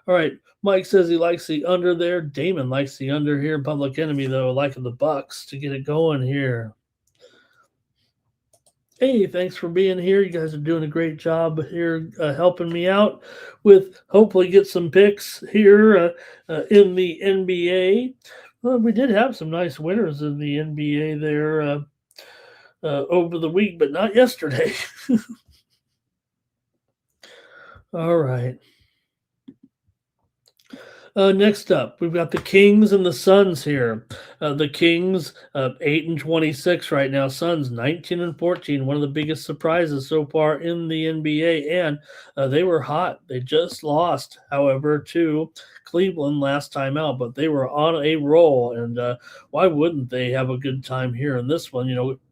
All right. Mike says he likes the under there. Damon likes the under here. Public Enemy, though, liking the Bucks to get it going here. Hey, thanks for being here. You guys are doing a great job here helping me out with hopefully get some picks here in the NBA. Well, we did have some nice winners in the NBA there over the week, but not yesterday. All right. Next up, we've got the Kings and the Suns here. The Kings 8-26 right now. Suns 19-14. One of the biggest surprises so far in the NBA, and they were hot. They just lost, however, to Cleveland last time out, but they were on a roll. And why wouldn't they have a good time here in this one?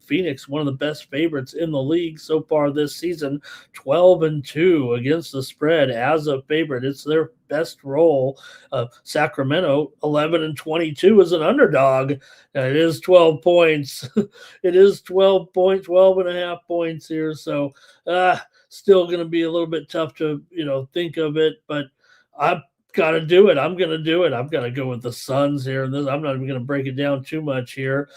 Phoenix, one of the best favorites in the league so far this season, 12-2 against the spread as a favorite. It's their best roll. Sacramento, 11-22 as an underdog. It is 12 points. It is 12 points, 12.5 points here. So still going to be a little bit tough to, think of it, but I've got to do it. I'm going to do it. I've got to go with the Suns here. I'm not even going to break it down too much here.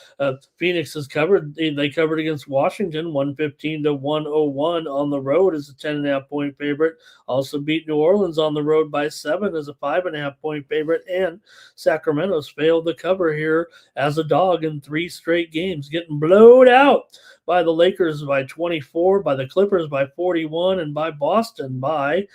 Phoenix has covered. They covered against Washington, 115-101 on the road as a 10.5-point favorite. Also beat New Orleans on the road by 7 as a 5.5-point favorite. And Sacramento's failed to cover here as a dog in 3 straight games, getting blowed out by the Lakers by 24, by the Clippers by 41, and by Boston by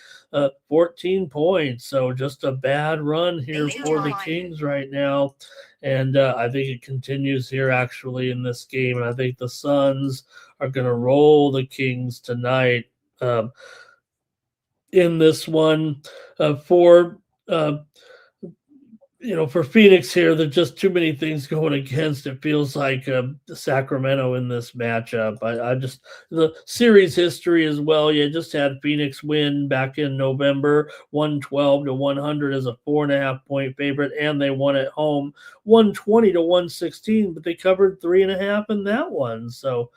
14 points. So just a bad run here for the Kings right now. And I think it continues here actually in this game. And I think the Suns are going to roll the Kings tonight in this one for For Phoenix here, there's just too many things going against. It feels like Sacramento in this matchup. I just the series history as well. You just had Phoenix win back in November, 112-100 as a 4.5 point favorite, and they won at home, 120-116. But they covered 3.5 in that one. So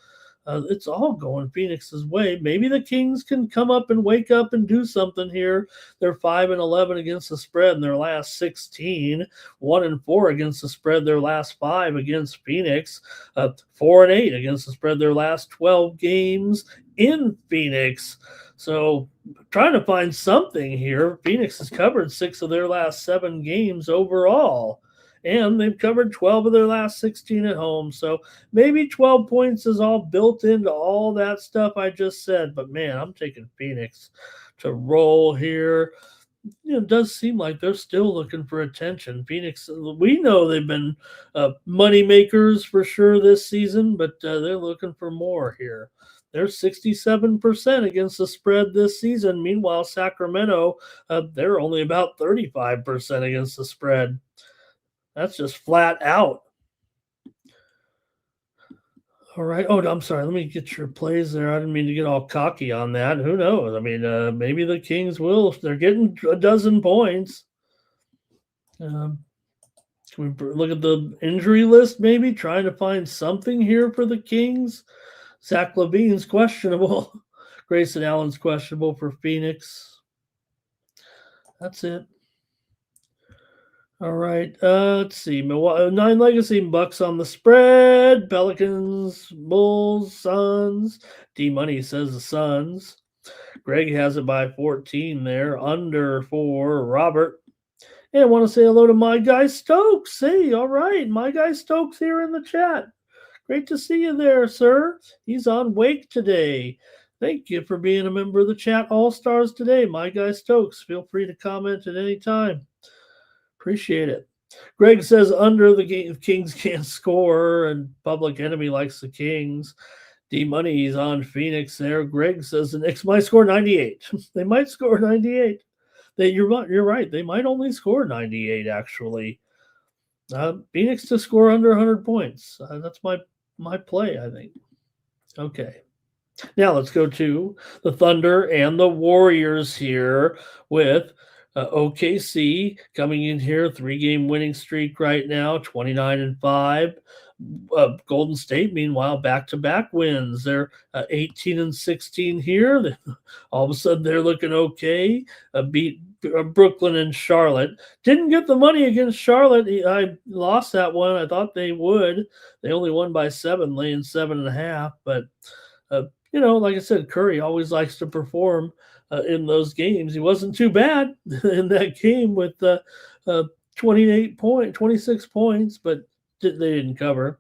it's all going Phoenix's way. Maybe the Kings can come up and wake up and do something here. They're 5-11 against the spread in their last 16, 1-4 against the spread their last 5 against Phoenix, 4-8 against the spread their last 12 games in Phoenix. So trying to find something here. Phoenix has covered 6 of their last 7 games overall. And they've covered 12 of their last 16 at home. So maybe 12 points is all built into all that stuff I just said. But, man, I'm taking Phoenix to roll here. It does seem like they're still looking for attention. Phoenix, we know they've been money makers for sure this season, but they're looking for more here. They're 67% against the spread this season. Meanwhile, Sacramento, they're only about 35% against the spread. That's just flat out. All right. Oh, I'm sorry. Let me get your plays there. I didn't mean to get all cocky on that. Who knows? I mean, maybe the Kings will. They're getting a dozen points. Can we look at the injury list maybe? Trying to find something here for the Kings. Zach LaVine's questionable. Grayson Allen's questionable for Phoenix. That's it. All right, let's see. 9 Legacy Bucks on the spread. Pelicans, Bulls, Suns. D-Money says the Suns. Greg has it by 14 there. Under for Robert. And I want to say hello to my guy Stokes. Hey, all right. My guy Stokes here in the chat. Great to see you there, sir. He's on Wake today. Thank you for being a member of the chat All-Stars today. My guy Stokes. Feel free to comment at any time. Appreciate it. Greg says under the game, Kings can't score, and Public Enemy likes the Kings. D-Money's on Phoenix there. Greg says the Knicks might score 98. They might score 98. You're right. They might only score 98, actually. Phoenix to score under 100 points. That's my play, I think. Okay. Now let's go to the Thunder and the Warriors here with OKC coming in here, 3-game winning streak right now, 29-5. Golden State, meanwhile, back-to-back wins. They're 18-16 here. All of a sudden, they're looking okay. Beat Brooklyn and Charlotte. Didn't get the money against Charlotte. I lost that one. I thought they would. They only won by 7, laying 7.5. But like I said, Curry always likes to perform in those games. He wasn't too bad in that game with 26 points, but they didn't cover.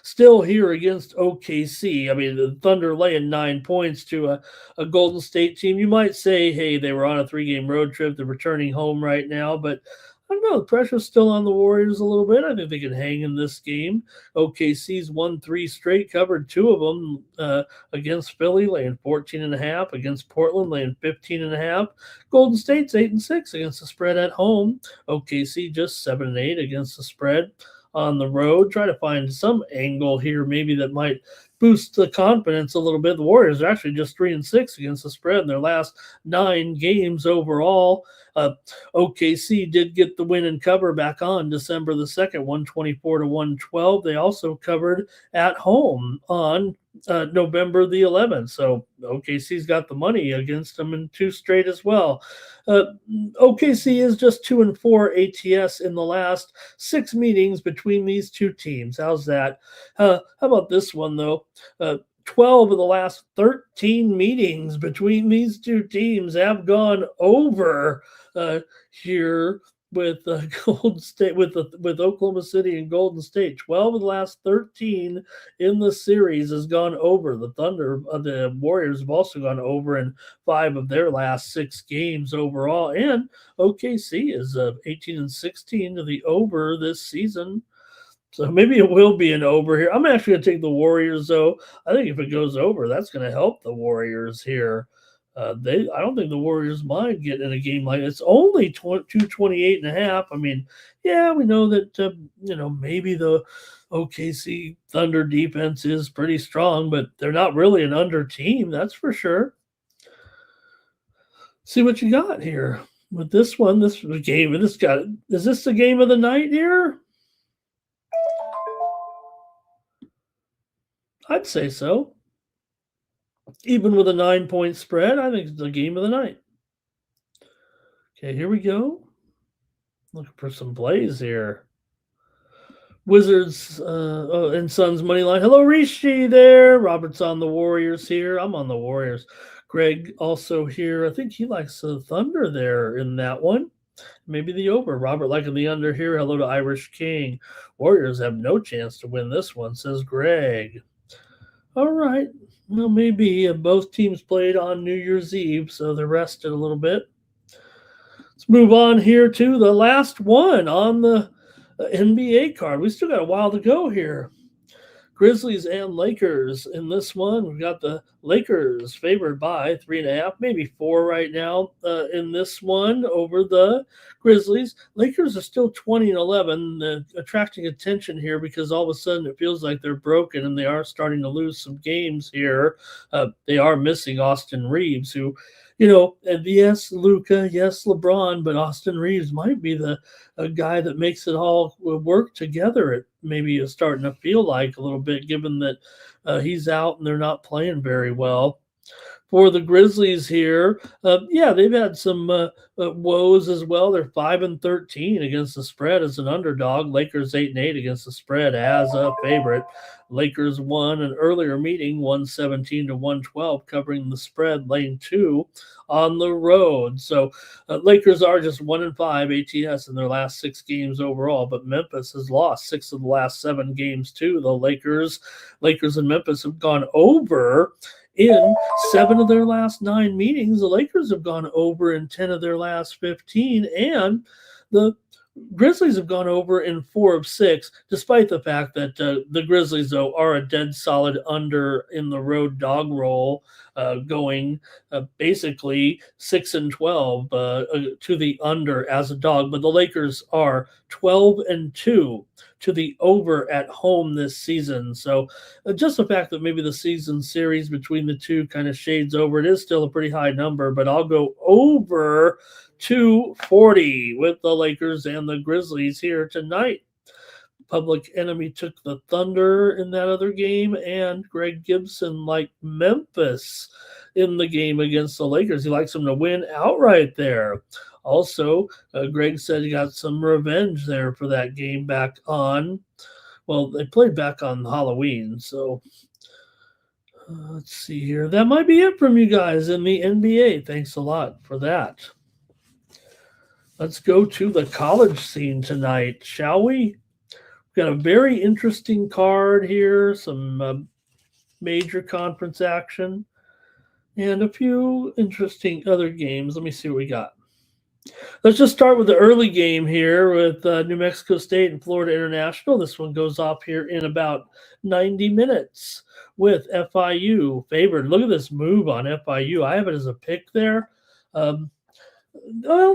Still here against OKC. I mean, the Thunder laying 9 points to a Golden State team. You might say, hey, they were on a 3-game road trip. They're returning home right now, but I don't know. The pressure's still on the Warriors a little bit. I think they can hang in this game. OKC's won 3 straight, covered 2 of them against Philly, laying 14.5. Against Portland, laying 15.5. Golden State's 8-6 against the spread at home. OKC just 7-8 against the spread on the road. Try to find some angle here maybe that might boost the confidence a little bit. The Warriors are actually just 3-6 against the spread in their last 9 games overall. OKC did get the win and cover back on December the 2nd, 124-112. They also covered at home on November the 11th. So OKC's got the money against them in 2 straight as well. OKC is just 2-4 ATS in the last 6 meetings between these 2 teams. How's that? How about this one, though? 12 of the last 13 meetings between these 2 teams have gone over here with Golden State, with Oklahoma City and Golden State. 12 of the last 13 in the series has gone over. The Thunder, the Warriors have also gone over in 5 of their last 6 games overall. And OKC is 18-16 to the over this season. So maybe it will be an over here. I'm actually going to take the Warriors, though. I think if it goes over, that's going to help the Warriors here. I don't think the Warriors mind getting in a game like it's only 228.5. I mean, yeah, we know that maybe the OKC Thunder defense is pretty strong, but they're not really an under team, that's for sure. See what you got here with this one. This game, is this the game of the night here? I'd say so. Even with a 9-point spread, I think it's the game of the night. Okay, here we go. Looking for some plays here. Wizards and Suns money line. Hello, Rishi there. Robert's on the Warriors here. I'm on the Warriors. Greg also here. I think he likes the Thunder there in that one. Maybe the over. Robert liking the under here. Hello to Irish King. Warriors have no chance to win this one, says Greg. All right. Well, maybe both teams played on New Year's Eve, so they're rested a little bit. Let's move on here to the last one on the NBA card. We still got a while to go here. Grizzlies and Lakers in this one. We've got the Lakers favored by 3.5, maybe 4 right now in this one over the Grizzlies. Lakers are still 20-11, attracting attention here because all of a sudden it feels like they're broken and they are starting to lose some games here. They are missing Austin Reeves, who, yes, Luka, yes, LeBron, but Austin Reeves might be the guy that makes it all work together. It maybe is starting to feel like a little bit, given that he's out and they're not playing very well. For the Grizzlies here, they've had some woes as well. They're 5-13 against the spread as an underdog. Lakers 8-8 against the spread as a favorite. Lakers won an earlier meeting, 117-112, covering the spread, lane 2 on the road. So Lakers are just 1-5 ATS in their last 6 games overall, but Memphis has lost 6 of the last 7 games to the Lakers. Lakers and Memphis have gone over in 7 of their last 9 meetings. The Lakers have gone over in 10 of their last 15, and the Grizzlies have gone over in 4 of 6, despite the fact that the Grizzlies, though, are a dead solid under in the road dog roll, going basically 6-12 to the under as a dog. But the Lakers are 12-2 to the over at home this season. So just the fact that maybe the season series between the two kind of shades over, it is still a pretty high number, but I'll go over 240 with the Lakers and the Grizzlies here tonight. Public Enemy took the Thunder in that other game, and Greg Gibson liked Memphis in the game against the Lakers. He likes them to win outright there. Also, Greg said he got some revenge there for that game back on. Well, they played back on Halloween, so let's see here. That might be it from you guys in the NBA. Thanks a lot for that. Let's go to the college scene tonight, shall we? We've got a very interesting card here, some major conference action, and a few interesting other games. Let me see what we got. Let's just start with the early game here with New Mexico State and Florida International. This one goes off here in about 90 minutes with FIU favored. Look at this move on FIU. I have it as a pick there. Well,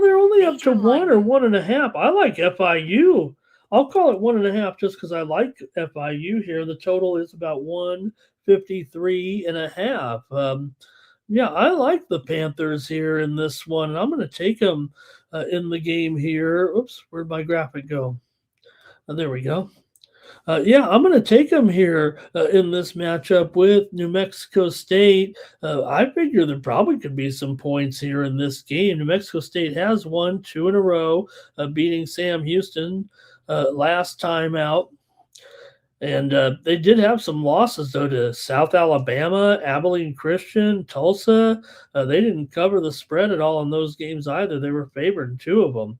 they're only up to 1 or 1.5. I like FIU. I'll call it 1.5 just because I like FIU here. The total is about 153.5. Yeah, I like the Panthers here in this one, and I'm going to take them in the game here. Oops, where'd my graphic go? There we go. I'm going to take them here in this matchup with New Mexico State. I figure there probably could be some points here in this game. New Mexico State has won 2 in a row, beating Sam Houston last time out. And they did have some losses, though, to South Alabama, Abilene Christian, Tulsa. They didn't cover the spread at all in those games either. They were favored in 2 of them.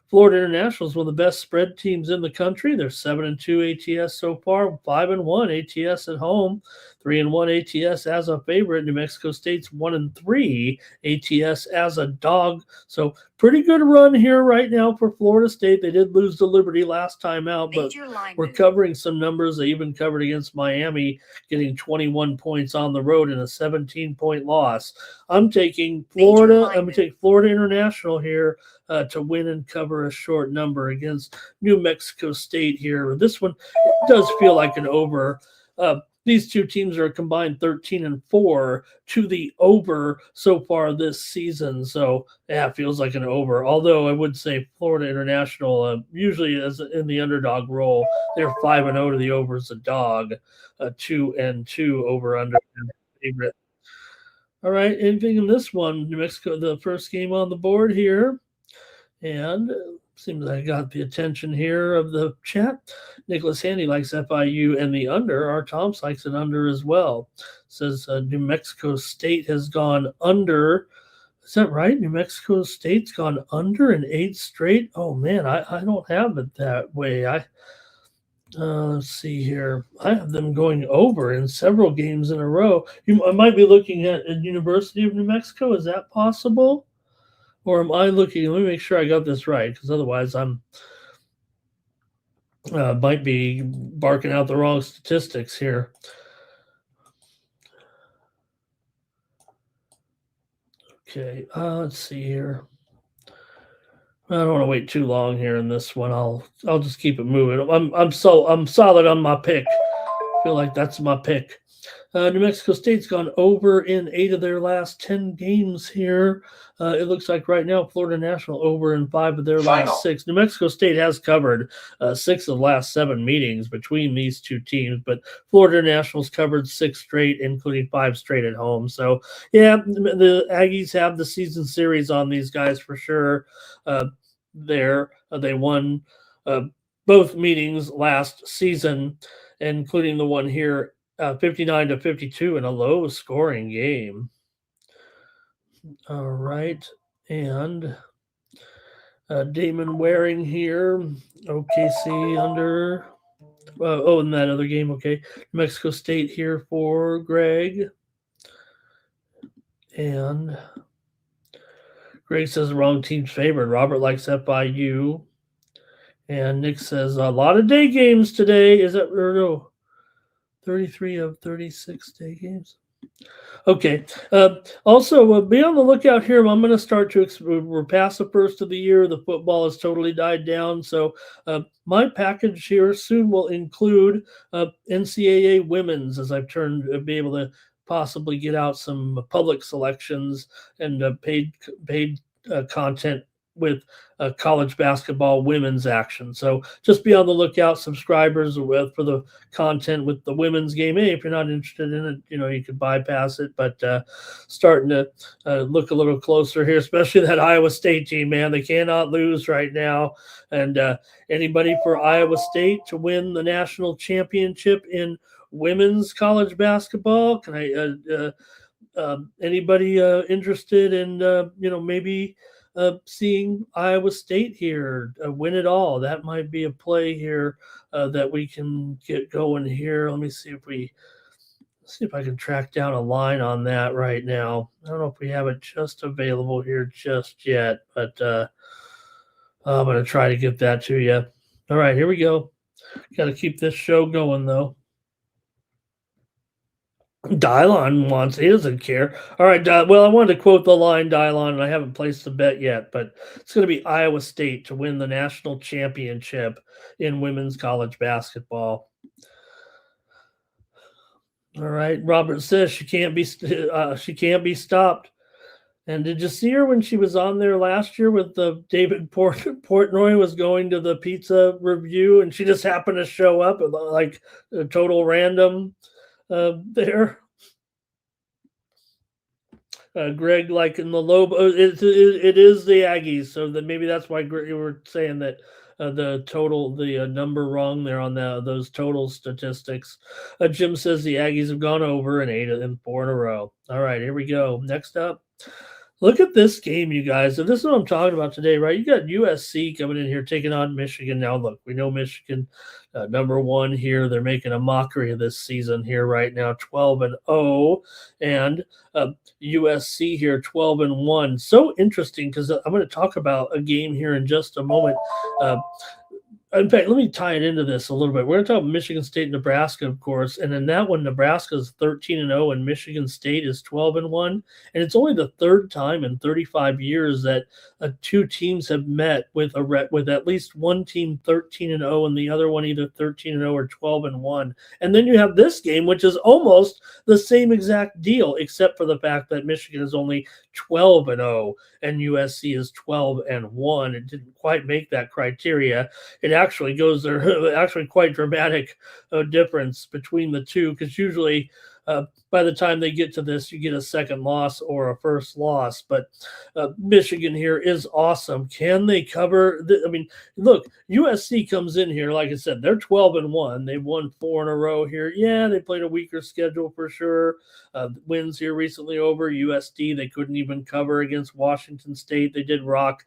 Florida International is one of the best spread teams in the country. They're 7-2 ATS so far, 5-1 ATS at home, 3-1 ATS as a favorite. New Mexico State's 1-3 ATS as a dog. So pretty good run here right now for Florida State. They did lose to Liberty last time out, but we're covering some numbers. They even covered against Miami, getting 21 points on the road in a 17-point loss. I'm taking Florida. I'm going to take Florida International here to win and cover a short number against New Mexico State here. This one does feel like an over. These two teams are a combined 13-4 to the over so far this season. So, yeah, it feels like an over. Although I would say Florida International, usually as in the underdog role, they're 5-0 to the over as a dog, 2-2 over under favorite. All right, anything in this one? New Mexico, the first game on the board here. And seems like I got the attention here of the chat. Nicholas Handy likes FIU and the under. Our Tom's likes an under as well. Says New Mexico State has gone under. Is that right? New Mexico State's gone under in 8 straight. Oh man, I don't have it that way. Let's see here. I have them going over in several games in a row. I might be looking at University of New Mexico. Is that possible? Or am I looking? Let me make sure I got this right, because otherwise I'm might be barking out the wrong statistics here. Okay, let's see here. I don't want to wait too long here in this one. I'll just keep it moving. I'm solid on my pick. I feel like that's my pick. New Mexico State's gone over in 8 of their last 10 games here. It looks like right now Florida National over in 5 of their last 6. New Mexico State has covered 6 of the last 7 meetings between these two teams, but Florida National's covered 6 straight, including 5 straight at home. So, yeah, the Aggies have the season series on these guys for sure. They won both meetings last season, including the one here 59-52 in a low scoring game. All right. And Damon Waring here, OKC under. In that other game, okay. New Mexico State here for Greg. And Greg says the wrong team's favored. Robert likes FIU. And Nick says a lot of day games today. Is that or no? 33 of 36 day games. Okay. Also, be on the lookout here. I'm going to start to. We're past the first of the year. The football has totally died down. So my package here soon will include NCAA women's, as I've turned to be able to possibly get out some public selections and paid content with college basketball women's action. So just be on the lookout, subscribers for the content with the women's game. Hey, if you're not interested in it, you can bypass it, but starting to look a little closer here, especially that Iowa State team, man. They cannot lose right now. And anybody for Iowa State to win the national championship in women's college basketball? Can I anybody interested in maybe seeing Iowa State here win it all? That might be a play here that we can get going here. Let me see if I can track down a line on that right now. I don't know if we have it just available here just yet, but I'm going to try to get that to you. All right, here we go. Got to keep this show going, though. Dylon he doesn't care. All right, well, I wanted to quote the line, Dylon, and I haven't placed the bet yet, but it's going to be Iowa State to win the national championship in women's college basketball. All right, Robert says she can't be stopped. And did you see her when she was on there last year with the David Portnoy was going to the pizza review, and she just happened to show up like a total random there? Greg, like in the low, it is the Aggies, so that maybe that's why you were saying that the number wrong there on those total statistics. Jim says the Aggies have gone over in 8 and 4 in a row. All right, here we go. Next up, Look at this game, you guys. And this is what I'm talking about today, right? You got USC coming in here taking on Michigan. Now, look, we know Michigan, number one here. They're making a mockery of this season here right now, 12-0, and USC here 12-1. So interesting because I'm going to talk about a game here in just a moment. In fact, let me tie it into this a little bit. We're going to talk about Michigan State, Nebraska, of course, and in that one, Nebraska is 13-0, and Michigan State is 12-1. And it's only the third time in 35 years that two teams have met with with at least one team 13-0 and the other one either 13-0 or 12-1. And then you have this game, which is almost the same exact deal, except for the fact that Michigan is only 12-0 and USC is 12-1. It didn't quite make that criteria. It actually goes there, actually quite dramatic difference between the two, because usually by the time they get to this, you get a second loss or a first loss. But Michigan here is awesome. Can they cover? I mean, look, USC comes in here, like I said, they're 12-1. They've won 4 in a row here. Yeah, they played a weaker schedule for sure. Wins here recently over USD. They couldn't even cover against Washington State. They did rock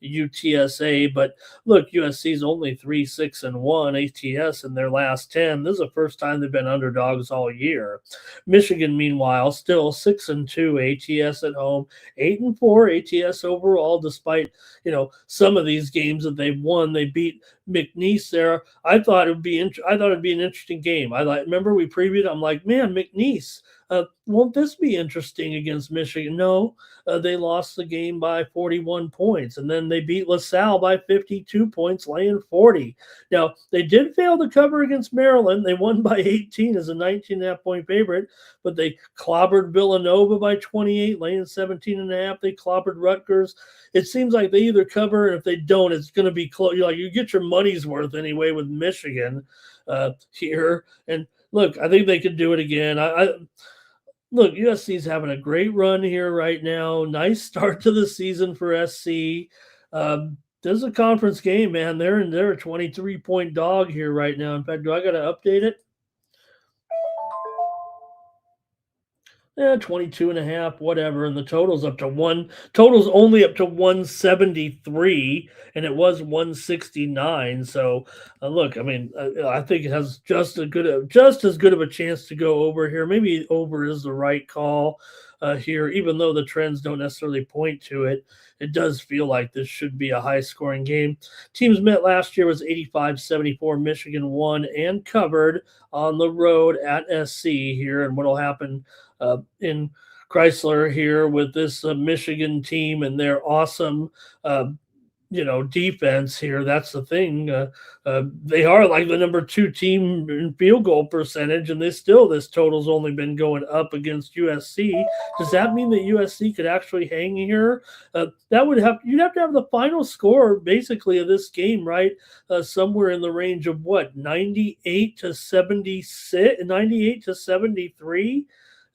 UTSA, but look, USC's only 3-6-1 ATS in their last 10. This is the first time they've been underdogs all year. Michigan, meanwhile, still 6-2 ATS at home, 8-4 ATS overall. Despite some of these games that they've won, they beat McNeese there. I thought it'd be an interesting game. Remember we previewed. I'm like, man, McNeese. Won't this be interesting against Michigan? No, they lost the game by 41 points, and then they beat LaSalle by 52 points, laying 40. Now, they did fail to cover against Maryland. They won by 18 as a 19.5-point favorite, but they clobbered Villanova by 28, laying 17.5. They clobbered Rutgers. It seems like they either cover, and if they don't, it's going to be close. You get your money's worth anyway with Michigan here. And look, I think they could do it again. Look, USC's having a great run here right now. Nice start to the season for SC. This is a conference game, man. They're a 23-point dog here right now. In fact, do I got to update it? 22.5, whatever. And the total's up to total's only up to 173, and it was 169. So look, I mean, I think it has just as good of a chance to go over here. Maybe over is the right call here, even though the trends don't necessarily point to it. It does feel like this should be a high-scoring game. Teams met last year was 85-74. Michigan won and covered on the road at SC here. And what will happen in Chrysler here with this Michigan team and their awesome defense here. That's the thing. They are like the number 2 team in field goal percentage, and this total's only been going up against USC. Does that mean that USC could actually hang here? You'd have to have the final score basically of this game, right? Somewhere in the range of 98-76, 98-73.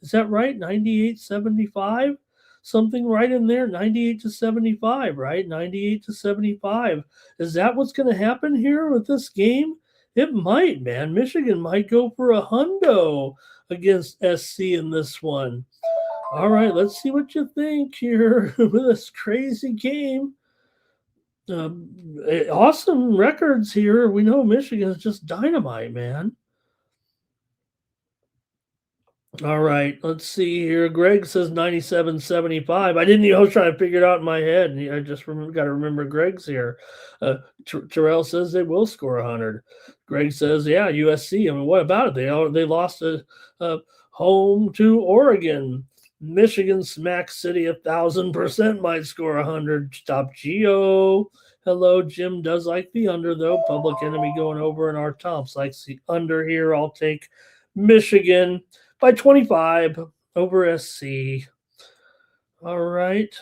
Is that right? 98-75? Something right in there, 98-75, right? 98-75. Is that what's going to happen here with this game? It might, man. Michigan might go for a hundo against SC in this one. All right, let's see what you think here with this crazy game. Awesome records here. We know Michigan is just dynamite, man. All right, let's see here. Greg says 97-75. I was trying to figure it out in my head, and I just got to remember Greg's here. Terrell says they will score 100. Greg says, yeah, USC. I mean, what about it? They lost home to Oregon. Michigan Smack City 1,000% might score 100. Stop Geo. Hello, Jim does like the under, though. Public Enemy going over, and our Tomps likes the under here. I'll take Michigan by 25 over SC. All right.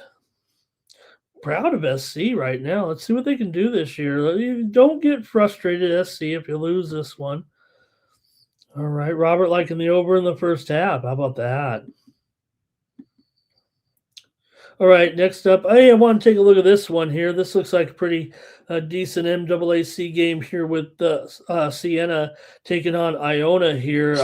Proud of SC right now. Let's see what they can do this year. Don't get frustrated, SC, if you lose this one. All right. Robert liking the over in the first half. How about that? All right, next up, I want to take a look at this one here. This looks like a pretty decent MAAC game here with Siena taking on Iona here.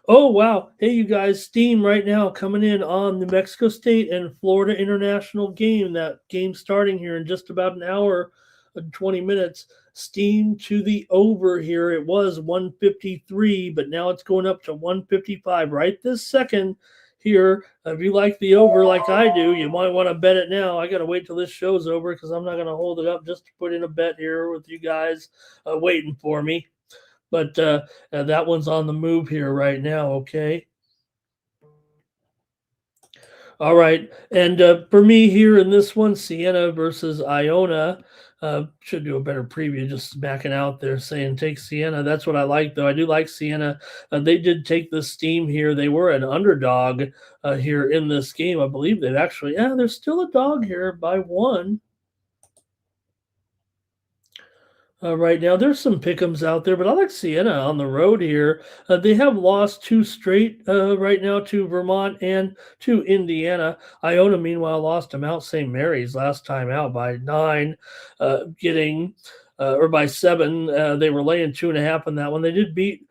Oh, wow. Hey, you guys, Steam right now coming in on New Mexico State and Florida International game. That game starting here in just about an hour and 20 minutes. Steam to the over here. It was 153, but now it's going up to 155 right this second here. If you like the over like I do, you might want to bet it now. I got to wait till this show's over because I'm not going to hold it up just to put in a bet here with you guys waiting for me. But that one's on the move here right now. Okay. All right. And for me here in this one, Siena versus Iona. Should do a better preview, just backing out there saying take Siena. That's what I like, though. I do like Siena. They did take the steam here. They were an underdog here in this game. I believe they've actually, yeah, they're still a dog here by one. Right now. There's some pick'ems out there, but I like Siena on the road here. They have lost two straight right now to Vermont and to Indiana. Iona, meanwhile, lost to Mount St. Mary's last time out by 9, getting or by 7. They were laying 2.5 in that one. They did beat.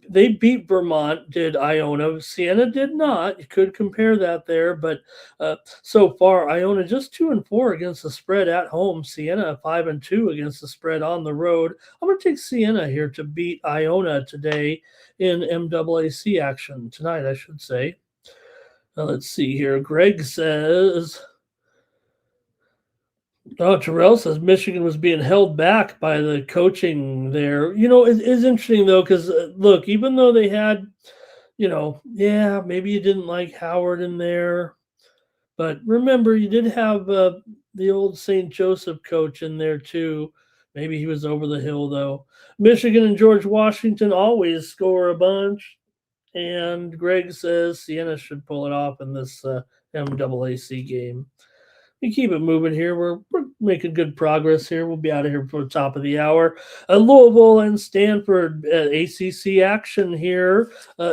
They beat Vermont, did Iona. Siena did not. You could compare that there, but so far, Iona just 2-4 against the spread at home. Siena 5-2 against the spread on the road. I'm going to take Siena here to beat Iona today in MAAC action tonight, I should say. Let's see here. Greg says. Oh, Terrell says Michigan was being held back by the coaching there. It's interesting though, because look, even though they had, yeah, maybe you didn't like Howard in there, but remember you did have the old St. Joseph coach in there too. Maybe he was over the hill though. Michigan and George Washington always score a bunch, and Greg says Siena should pull it off in this MAAC game. We keep it moving here. We're making good progress here. We'll be out of here before the top of the hour. Louisville and Stanford ACC action here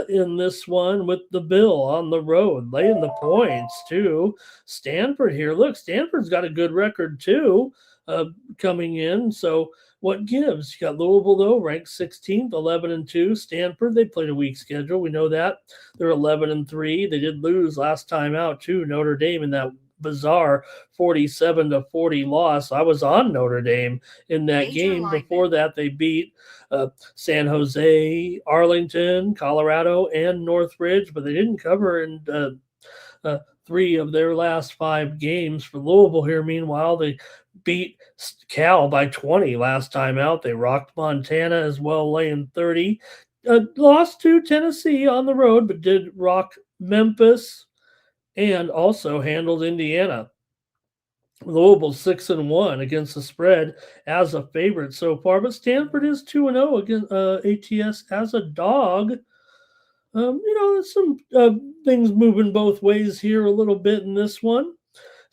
in this one with the Bill on the road, laying the points too. Stanford here. Look, Stanford's got a good record too coming in. So what gives? You got Louisville though, ranked 16th, 11-2. Stanford, they played a weak schedule. We know that they're 11-3. They did lose last time out too. Notre Dame in that bizarre 47-40 loss. I was on Notre Dame in that game. Before that, they beat San Jose, Arlington, Colorado, and Northridge, but they didn't cover in 3 of their last 5 games. For Louisville here, meanwhile, they beat Cal by 20 last time out. They rocked Montana as well, laying 30. Lost to Tennessee on the road, but did rock Memphis and also handled Indiana. Louisville 6-1 against the spread as a favorite so far, but Stanford is 2-0 against ATS as a dog. There's some things moving both ways here a little bit in this one.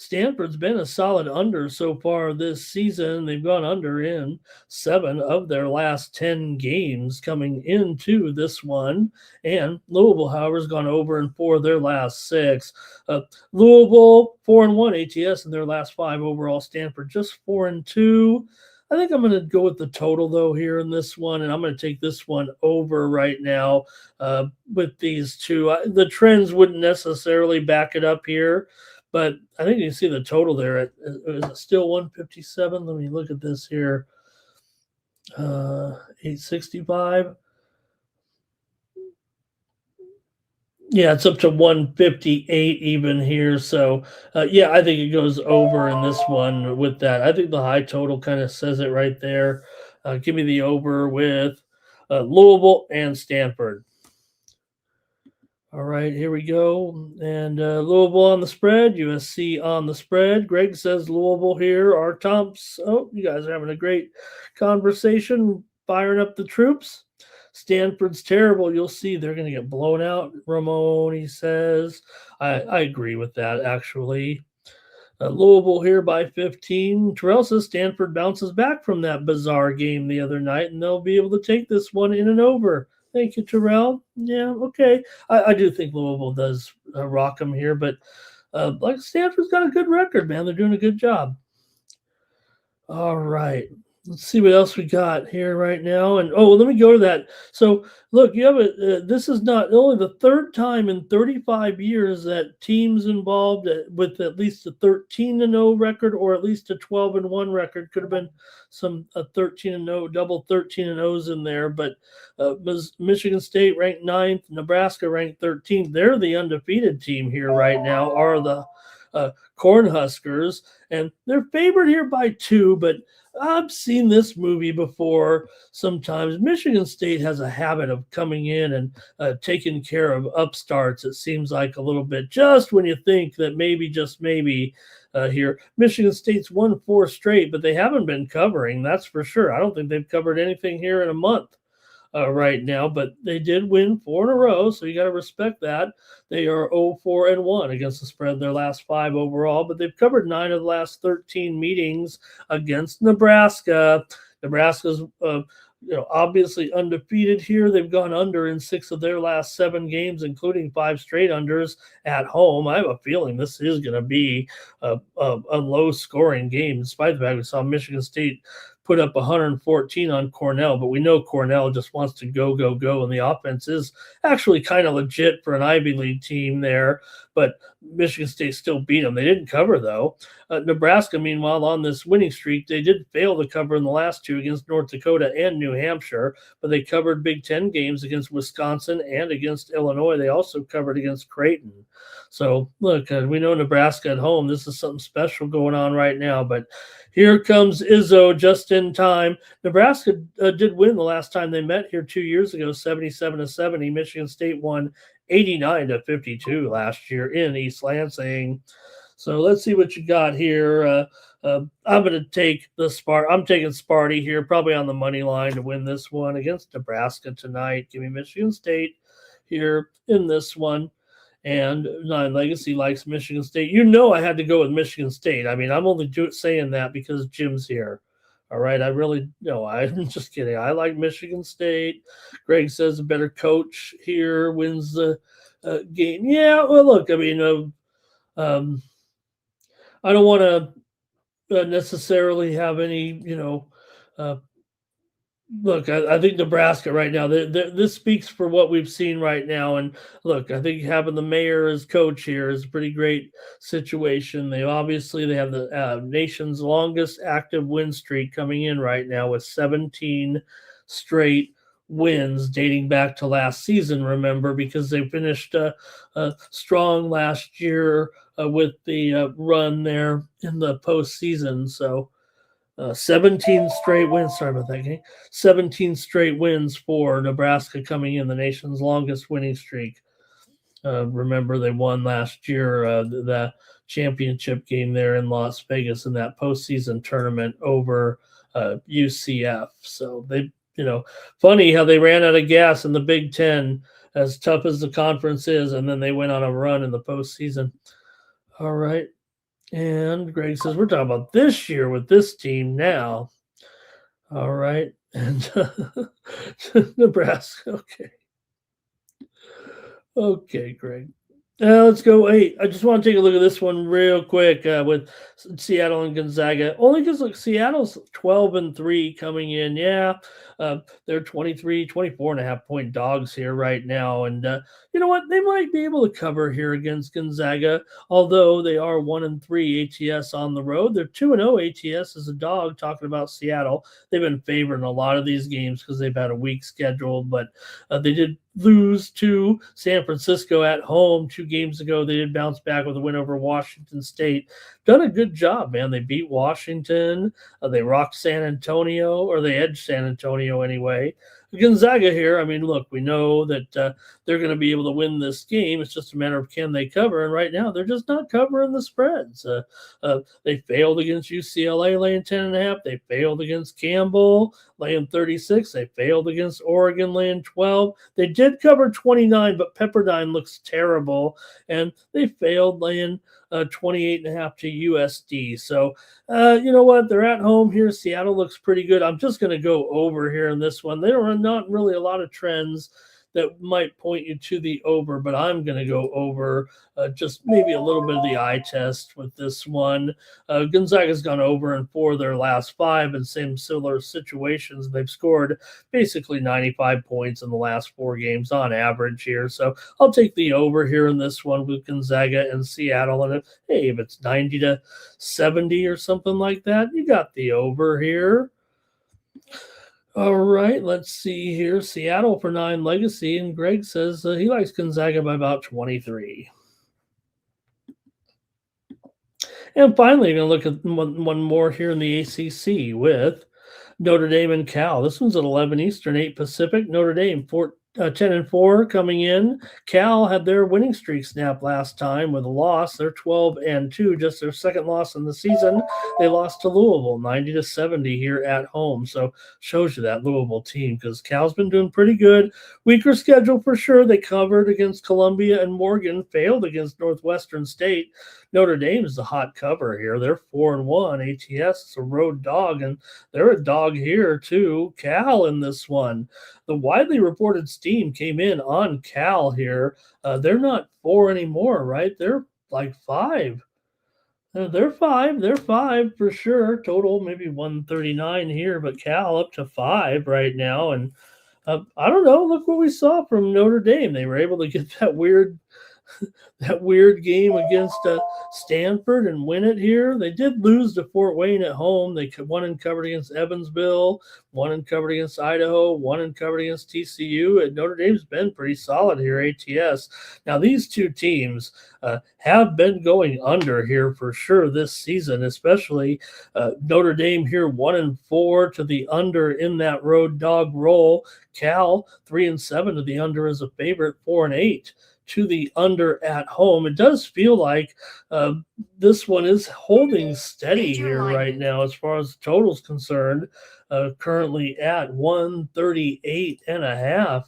Stanford's been a solid under so far this season. They've gone under in 7 of their last 10 games coming into this one. And Louisville, however, has gone over in 4 of their last 6. Louisville, 4-1 ATS in their last 5 overall. Stanford just 4-2. I think I'm going to go with the total, though, here in this one, and I'm going to take this one over right now with these two. The trends wouldn't necessarily back it up here, but I think you can see the total there. Is it still 157? Let me look at this here. 865. Yeah, it's up to 158 even here. So, yeah, I think it goes over in this one with that. I think the high total kind of says it right there. Give me the over with Louisville and Stanford. All right, here we go. And Louisville on the spread, USC on the spread. Greg says Louisville here. Our Tomps. Oh, you guys are having a great conversation, firing up the troops. Stanford's terrible. You'll see they're going to get blown out. Ramon, he says. I agree with that, actually. Louisville here by 15. Terrell says Stanford bounces back from that bizarre game the other night, and they'll be able to take this one in and over. Thank you, Terrell. Yeah, okay. I do think Louisville does rock them here, but like Stanford's got a good record, man. They're doing a good job. All right. Let's see what else we got here right now. And oh, well, let me go to that. So, look, you have this is not only the third time in 35 years that teams involved with at least a 13-0 record or at least a 12-1 record. Could have been some a 13-0, double 13-0s in there. But Michigan State ranked ninth, Nebraska ranked 13th. They're the undefeated team here right now. Are the Cornhuskers, and they're favored here by 2, but I've seen this movie before. Sometimes Michigan State has a habit of coming in and taking care of upstarts. It seems like a little bit just when you think that maybe, just maybe, here Michigan State's won 4 straight, but they haven't been covering. That's for sure. I don't think they've covered anything here in a month. Right now, but they did win 4 in a row, so you got to respect that. They are 0-4-1 against the spread in their last 5 overall, but they've covered 9 of the last 13 meetings against Nebraska. Nebraska's obviously undefeated here. They've gone under in 6 of their last 7 games, including 5 straight unders at home. I have a feeling this is going to be a low-scoring game, despite the fact we saw Michigan State put up 114 on Cornell, but we know Cornell just wants to go, and the offense is actually kind of legit for an Ivy League team there, but Michigan State still beat them. They didn't cover, though. Nebraska, meanwhile, on this winning streak, they did fail to cover in the last 2 against North Dakota and New Hampshire, but they covered Big Ten games against Wisconsin and against Illinois. They also covered against Creighton. So, look, we know Nebraska at home. This is something special going on right now, but here comes Izzo just in time. Nebraska did win the last time they met here 2 years ago, 77-70. Michigan State won 89-52 last year in East Lansing. So let's see what you got here. I'm going to take I'm taking Sparty here, probably on the money line to win this one against Nebraska tonight. Give me Michigan State here in this one. And Nine Legacy likes Michigan State. I had to go with Michigan State. I mean, I'm only saying that because Jim's here. All right. I really, no, I'm just kidding. I like Michigan State. Greg says a better coach here wins the game. Yeah. Well, look, I mean, I don't want to necessarily have any, look, I think Nebraska right now, this speaks for what we've seen right now. And look, I think having the mayor as coach here is a pretty great situation. They have the nation's longest active win streak coming in right now with 17 straight wins dating back to last season, remember, because they finished strong last year with the run there in the postseason. So 17 straight wins. Sorry about that, gang. 17 straight wins for Nebraska coming in, the nation's longest winning streak. Remember, they won last year the championship game there in Las Vegas in that postseason tournament over UCF. So they, funny how they ran out of gas in the Big Ten, as tough as the conference is, and then they went on a run in the postseason. All right. And Greg says, we're talking about this year with this team now. All right. And Nebraska. Okay. Okay, Greg. Let's go. Hey, I just want to take a look at this one real quick with Seattle and Gonzaga. Only because, look, Seattle's 12-3 coming in. Yeah, they're 24.5 point dogs here right now. And you know what? They might be able to cover here against Gonzaga, although they are 1-3 ATS on the road. They're 2-0 ATS as a dog, talking about Seattle. They've been favored in a lot of these games because they've had a weak schedule, but they did lose to San Francisco at home 2 games ago. They did bounce back with a win over Washington State. Done a good job, man. They beat Washington. They rocked San Antonio, or they edged San Antonio anyway. Gonzaga here, I mean, look, we know that they're going to be able to win this game. It's just a matter of can they cover, and right now they're just not covering the spreads. They failed against UCLA laying 10.5. They failed against Campbell laying 36. They failed against Oregon laying 12. They did cover 29, but Pepperdine looks terrible, and they failed laying 28.5 to USD. So, you know what? They're at home here. Seattle looks pretty good. I'm just going to go over here in this one. There are not really a lot of trends that might point you to the over, but I'm going to go over just maybe a little bit of the eye test with this one. Gonzaga's gone over in 4 of their last 5 in similar situations. They've scored basically 95 points in the last 4 games on average here. So I'll take the over here in this one with Gonzaga and Seattle. And hey, if it's 90 to 70 or something like that, you got the over here. All right, let's see here. Seattle for 9 legacy, and Greg says he likes Gonzaga by about 23. And finally, you're going to look at one more here in the ACC with Notre Dame and Cal. This one's at 11 Eastern, 8 Pacific. Notre Dame 10-4 coming in. Cal had their winning streak snapped last time with a loss. They're 12-2, just their second loss in the season. They lost to Louisville 90-70 here at home. So shows you that Louisville team, because Cal's been doing pretty good. Weaker schedule for sure. They covered against Columbia and Morgan, failed against Northwestern State. Notre Dame is the hot cover here. They're 4-1. ATS is a road dog, and they're a dog here too. Cal in this one. The widely reported steam came in on Cal here. They're not 4 anymore, right? They're like 5. They're 5. They're 5 for sure. Total maybe 139 here, but Cal up to 5 right now. And I don't know. Look what we saw from Notre Dame. They were able to get that weird game against Stanford and win it here. They did lose to Fort Wayne at home. They won and covered against Evansville, won and covered against Idaho, won and covered against TCU. And Notre Dame's been pretty solid here, ATS. Now, these two teams have been going under here for sure this season, especially Notre Dame here 1-4 to the under in that road dog roll. Cal 3-7 to the under as a favorite, 4-8 to the under at home. It does feel like this one is holding steady here right now as far as the total's concerned, currently at 138.5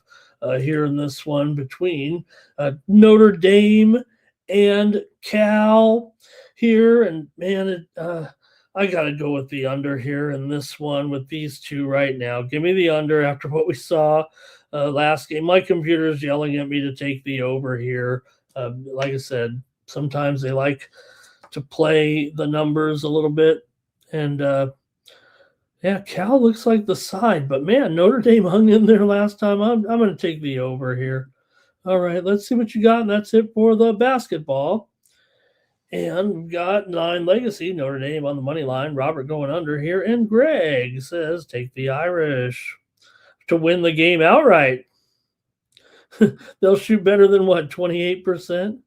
here in this one between Notre Dame and Cal here. And man, I got to go with the under here in this one with these two right now. Give me the under after what we saw last game. My computer is yelling at me to take the over here. Like I said, sometimes they like to play the numbers a little bit. And yeah, Cal looks like the side, but man, Notre Dame hung in there last time. I'm going to take the over here. All right, let's see what you got. And that's it for the basketball. And we've got 9 legacy, Notre Dame on the money line. Robert going under here. And Greg says take the Irish to win the game outright. They'll shoot better than what, 28%?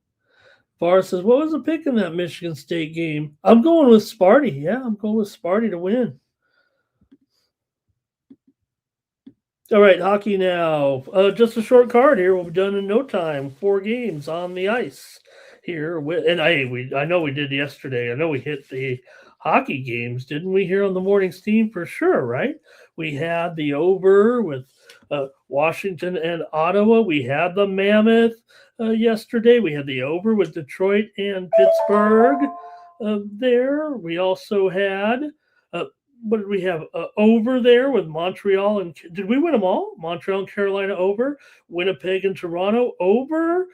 Barr says, what was the pick in that Michigan State game? I'm going with Sparty. Yeah, I'm going with Sparty to win. All right, hockey now. Just a short card here. We'll be done in no time. 4 games on the ice here. I know we did yesterday. I know we hit the hockey games, didn't we, here on the morning steam for sure, right? We had the over with Washington and Ottawa. We had the Mammoth yesterday. We had the over with Detroit and Pittsburgh there. We also had, what did we have? Over there with Montreal and, did we win them all? Montreal and Carolina over. Winnipeg and Toronto over.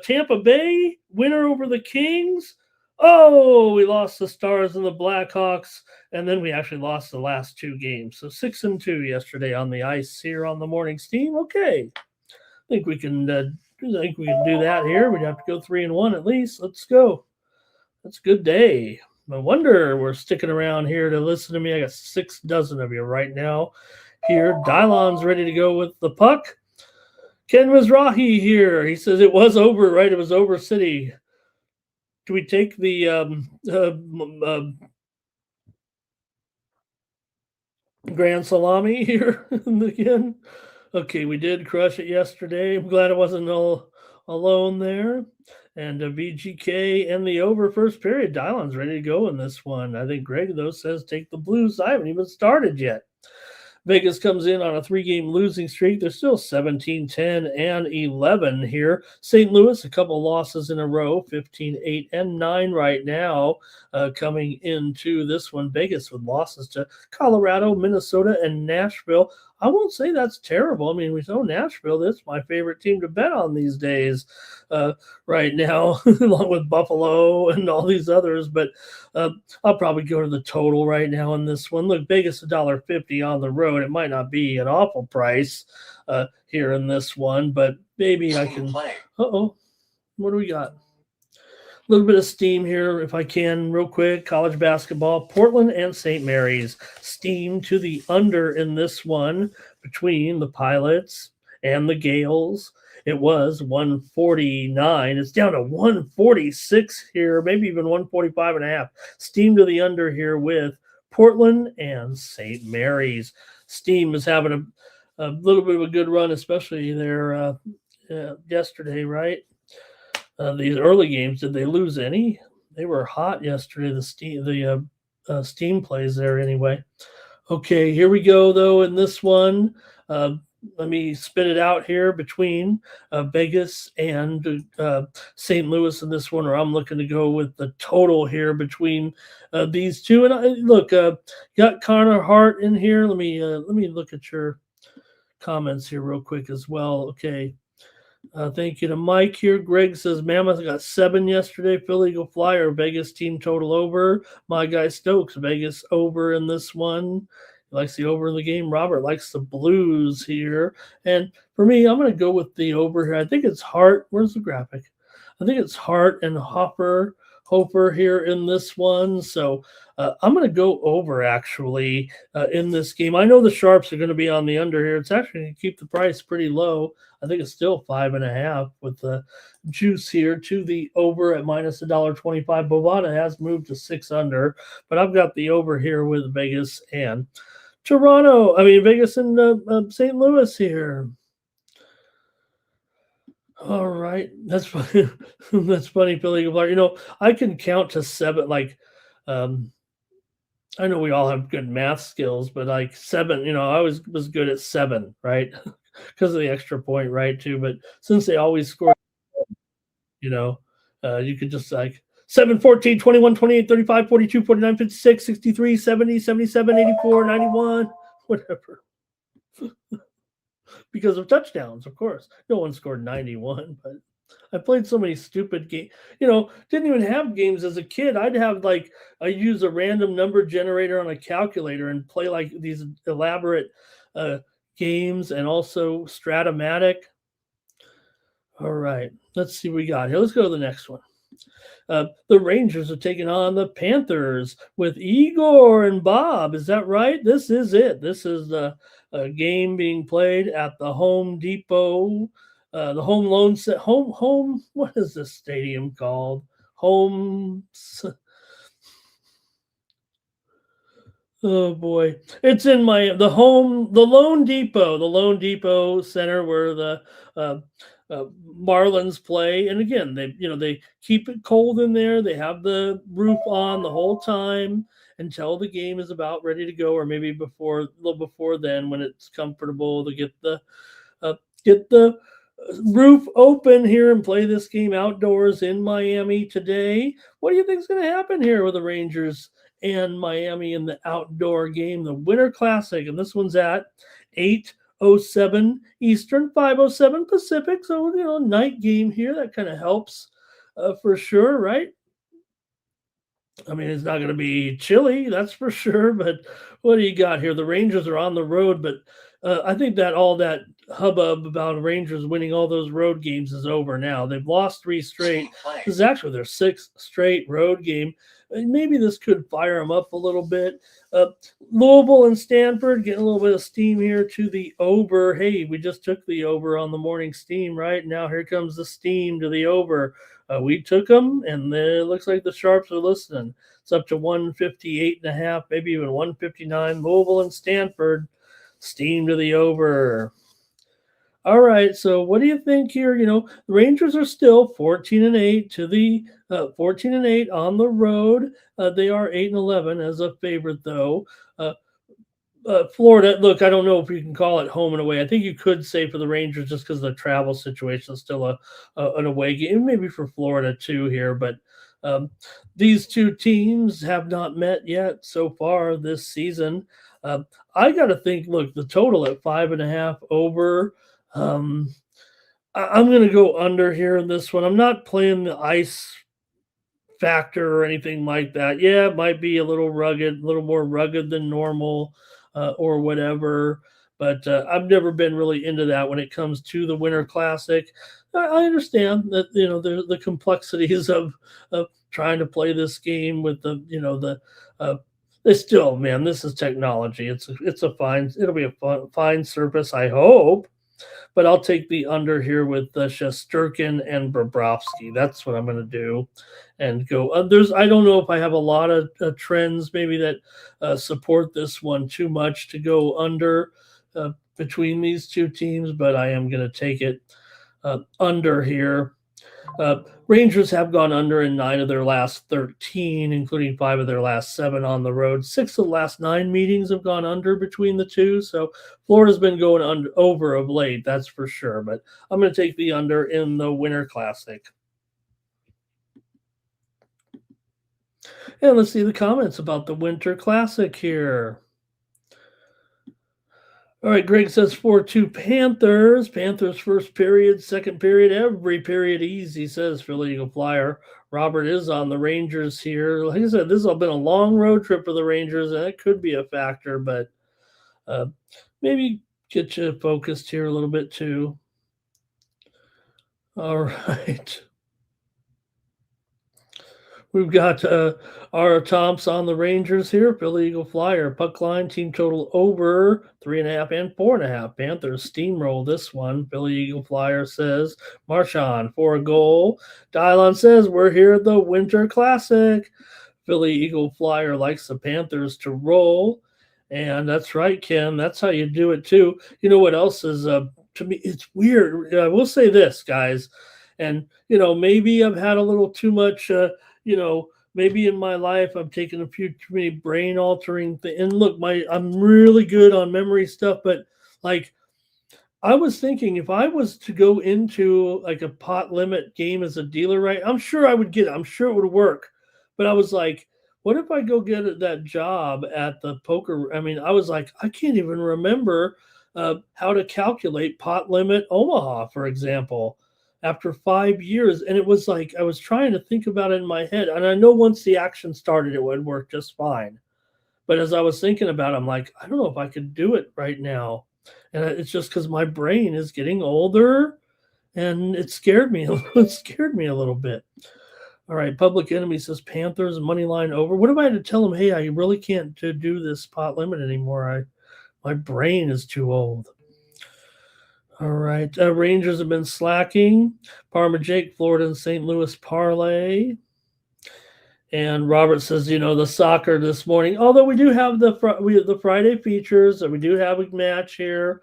Tampa Bay, winner over the Kings. Oh, we lost the Stars and the Blackhawks, and then we actually lost the last 2 games. So 6-2 yesterday on the ice here on the morning steam. Okay, I think we can do that here. We'd have to go 3-1 at least. Let's go. That's a good day. No wonder we're sticking around here to listen to me. I got 6 dozen of you right now here. Dylon's ready to go with the puck. Ken Mizrahi here. He says it was over, right? It was over City. Do we take the Grand Salami here again? Okay, we did crush it yesterday. I'm glad it wasn't all alone there. And VGK and the over first period. Dylon's ready to go in this one. I think Greg, though, says take the Blues. I haven't even started yet. Vegas comes in on a 3-game losing streak. They're still 17, 10, and 11 here. St. Louis, a couple losses in a row, 15, 8, and 9 right now, coming into this one. Vegas with losses to Colorado, Minnesota, and Nashville. I won't say that's terrible. I mean, we know Nashville. That's my favorite team to bet on these days right now, along with Buffalo and all these others. But I'll probably go to the total right now in this one. Look, Vegas $1.50 on the road. It might not be an awful price here in this one, but maybe I can. Uh-oh. What do we got? A little bit of steam here, if I can, real quick. College basketball, Portland and St. Mary's. Steam to the under in this one between the Pilots and the Gales. It was 149. It's down to 146 here, maybe even 145.5. Steam to the under here with Portland and St. Mary's. Steam is having a little bit of a good run, especially there yesterday, right? These early games, did they lose any? They were hot yesterday. The Steam plays there anyway. Okay, here we go though in this one. Let me spit it out here between Vegas and St. Louis in this one, or I'm looking to go with the total here between these two. And look, got Connor Hart in here. Let me look at your comments here real quick as well. Okay. Thank you to Mike here. Greg says Mammoth got 7 yesterday. Philly go Flyer. Vegas team total over. My guy Stokes, Vegas over in this one. He likes the over in the game. Robert likes the Blues here. And for me, I'm going to go with the over here. I think it's Hart. Where's the graphic? I think it's Hart and Hofer here in this one. So I'm going to go over actually in this game. I know the Sharps are going to be on the under here. It's actually going to keep the price pretty low. I think it's still 5.5 with the juice here to the over at minus $1.25. Bovada has moved to 6 under, but I've got the over here with Vegas and Vegas and St. Louis here. All right, that's funny. That's funny, Philly. I can count to 7. I know we all have good math skills, but like 7, I always was good at 7, right? Because of the extra point, right? Too, but since they always score, you could just like 7, 14, 21, 28, 35, 42, 49, 56, 63, 70, 77, 84, 91, whatever. Because of touchdowns, of course. No one scored 91, but I played so many stupid games. Didn't even have games as a kid. I use a random number generator on a calculator and play like these elaborate games and also Stratomatic. All right, let's see what we got here. Let's go to the next one. The Rangers are taking on the Panthers with Igor and Bob. Is that right? This is it. This is the game being played at the Home Depot, the home loan set. Home. What is this stadium called? Oh boy, it's in the Loan Depot Center where the Marlins play. And again, they keep it cold in there. They have the roof on the whole time until the game is about ready to go, or maybe a little before then, when it's comfortable to get the roof open here and play this game outdoors in Miami today. What do you think is going to happen here with the Rangers and Miami in the outdoor game, the Winter Classic? And this one's at 8:07 Eastern, 5:07 Pacific. So, night game here. That kind of helps for sure, right? I mean, it's not going to be chilly, that's for sure. But what do you got here? The Rangers are on the road, but I think that all that hubbub about Rangers winning all those road games is over now. They've lost 3 straight. This is actually their 6th straight road game. Maybe this could fire them up a little bit. Louisville and Stanford getting a little bit of steam here to the over. Hey, we just took the over on the morning steam, right? Now here comes the steam to the over. We took them, and it looks like the Sharps are listening. It's up to 158.5, maybe even 159. Louisville and Stanford, steam to the over. All right, so what do you think here? The Rangers are still 14-8 to the 14-8 on the road. They are 8-11 as a favorite, though. Florida, look, I don't know if you can call it home and away. I think you could say for the Rangers just because the travel situation is still an away game, maybe for Florida too here. But um, these two teams have not met yet so far this season. Uh, I got to think, look, the total at 5.5 over. Um, I'm going to go under here in this one. I'm not playing the ice factor or anything like that. Yeah, it might be a little rugged, a little more rugged than normal, or whatever. But I've never been really into that when it comes to the Winter Classic. I understand that the complexities of trying to play this game with the. It's still, man, this is technology. It's a fine. It'll be a fine surface, I hope, but I'll take the under here with Shesterkin and Bobrovsky. That's what I'm going to do, and go. I don't know if I have a lot of trends maybe that support this one too much to go under between these two teams, but I am going to take it under here. Rangers have gone under in 9 of their last 13, including 5 of their last 7 on the road. 6 of the last 9 meetings have gone under between the two. So Florida's been going over of late, that's for sure. But I'm going to take the under in the Winter Classic. And let's see the comments about the Winter Classic here. All right, Greg says 4-2 Panthers. Panthers first period, second period, every period easy, says Philly Eagle Flyer. Robert is on the Rangers here. Like I said, this has been a long road trip for the Rangers, and it could be a factor, but maybe get you focused here a little bit too. All right. We've got our Tomps on the Rangers here. Philly Eagle Flyer. Puck line, team total over 3.5 and 4.5. Panthers steamroll this one. Philly Eagle Flyer says Marchand for a goal. Dylon says we're here at the Winter Classic. Philly Eagle Flyer likes the Panthers to roll. And that's right, Kim. That's how you do it too. You know what else is, to me, it's weird. I will say this, guys. And, maybe I've had a little too much maybe in my life I've taken a few too many brain altering things. And look, I'm really good on memory stuff, but like I was thinking if I was to go into like a pot limit game as a dealer, right? I'm sure I would get it. I'm sure it would work. But I was like, what if I go get that job at the poker? I mean, I was like, I can't even remember how to calculate pot limit Omaha, for example, after 5 years. And it was like I was trying to think about it in my head. And I know once the action started, it would work just fine. But as I was thinking about it, I'm like, I don't know if I could do it right now. And it's just because my brain is getting older, and it scared me. It scared me a little bit. All right, Public Enemy says Panthers money line over. What if I had to tell them, hey, I really can't do this pot limit anymore? My brain is too old. All right. Rangers have been slacking. Parma Jake, Florida and St. Louis parlay. And Robert says, the soccer this morning. Although we do have the Friday features, and we do have a match here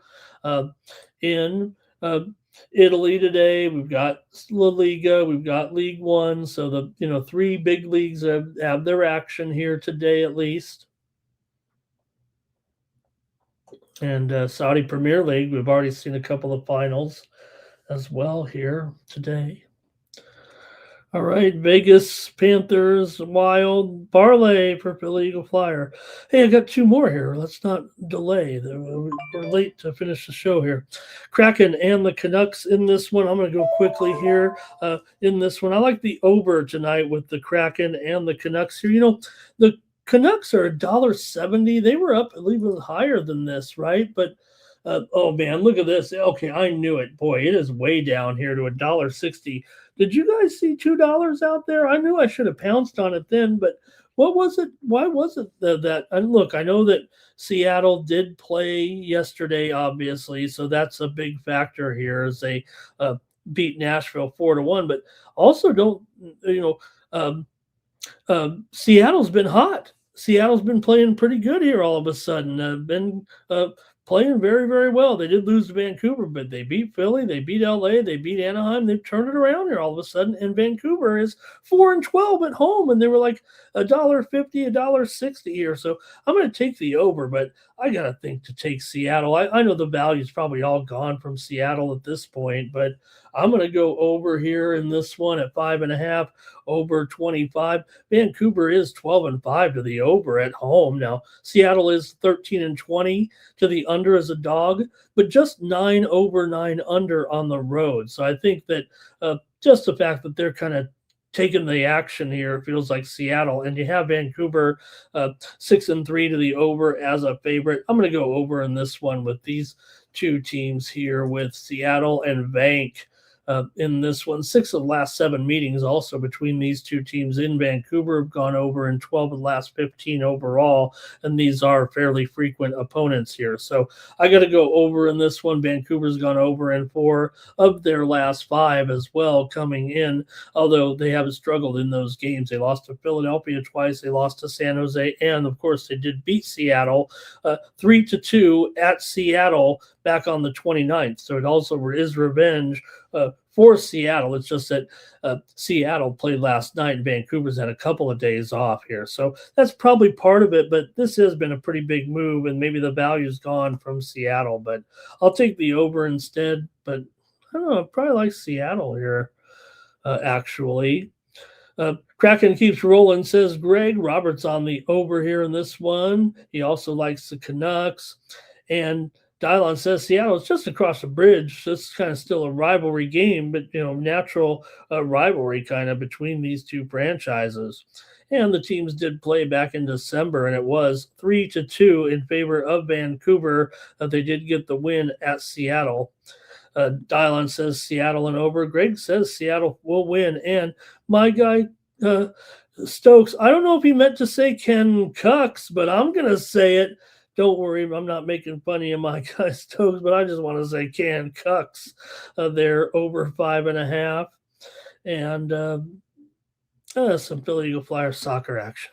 in Italy today. We've got La Liga, we've got League One. So the 3 big leagues have their action here today at least. And Saudi Premier League, we've already seen a couple of finals as well here today. All right, Vegas Panthers Wild parlay for Philly Eagle Flyer. Hey, I got 2 more here. Let's not delay. We're late to finish the show here. Kraken and the Canucks in this one. I'm going to go quickly here in this one. I like the over tonight with the Kraken and the Canucks here. The Canucks are $1.70. They were up even higher than this, right? But oh man, look at this. Okay, I knew it. Boy, it is way down here to $1.60. Did you guys see $2 out there? I knew I should have pounced on it then, but what was it? Why was it that? And look, I know that Seattle did play yesterday, obviously, so that's a big factor here as they beat Nashville 4-1. But also, Seattle's been hot. Seattle's been playing pretty good here all of a sudden. Been playing very, very well. They did lose to Vancouver, but they beat Philly, they beat LA, they beat Anaheim. They've turned it around here all of a sudden. And Vancouver is 4-12 at home, and they were like $1.50, $1.60 here. So I'm going to take the over, but I got to think to take Seattle. I know the value is probably all gone from Seattle at this point, but I'm going to go over here in this one at 5.5, over 25. Vancouver is 12-5 to the over at home. Now, Seattle is 13-20 to the under as a dog, but just 9 over, 9 under on the road. So I think that just the fact that they're kind of taking the action here feels like Seattle, and you have Vancouver 6-3 to the over as a favorite. I'm going to go over in this one with these two teams here with Seattle and Vank. In this one, 6 of the last 7 meetings also between these two teams in Vancouver have gone over, in 12 of the last 15 overall, and these are fairly frequent opponents here. So I got to go over in this one. Vancouver's gone over in 4 of their last 5 as well coming in, although they haven't struggled in those games. They lost to Philadelphia twice, they lost to San Jose, and of course they did beat Seattle 3-2 at Seattle back on the 29th. So it also is revenge for Seattle. It's just that Seattle played last night and Vancouver's had a couple of days off here. So that's probably part of it, but this has been a pretty big move, and maybe the value's gone from Seattle, but I'll take the over instead. But I don't know, I probably like Seattle here, actually. Kraken keeps rolling, says Greg. Robert's on the over here in this one. He also likes the Canucks. And Dylon says Seattle is just across the bridge. So it's kind of still a rivalry game, but natural rivalry kind of between these two franchises. And the teams did play back in December, and it was 3-2 in favor of Vancouver. They did get the win at Seattle. Dylon says Seattle and over. Greg says Seattle will win. And my guy, Stokes, I don't know if he meant to say Ken Cucks, but I'm going to say it. Don't worry, I'm not making fun of you, my guy Stokes, but I just want to say Ken Cucks. They're over 5.5. And some Philly Eagle Flyers soccer action.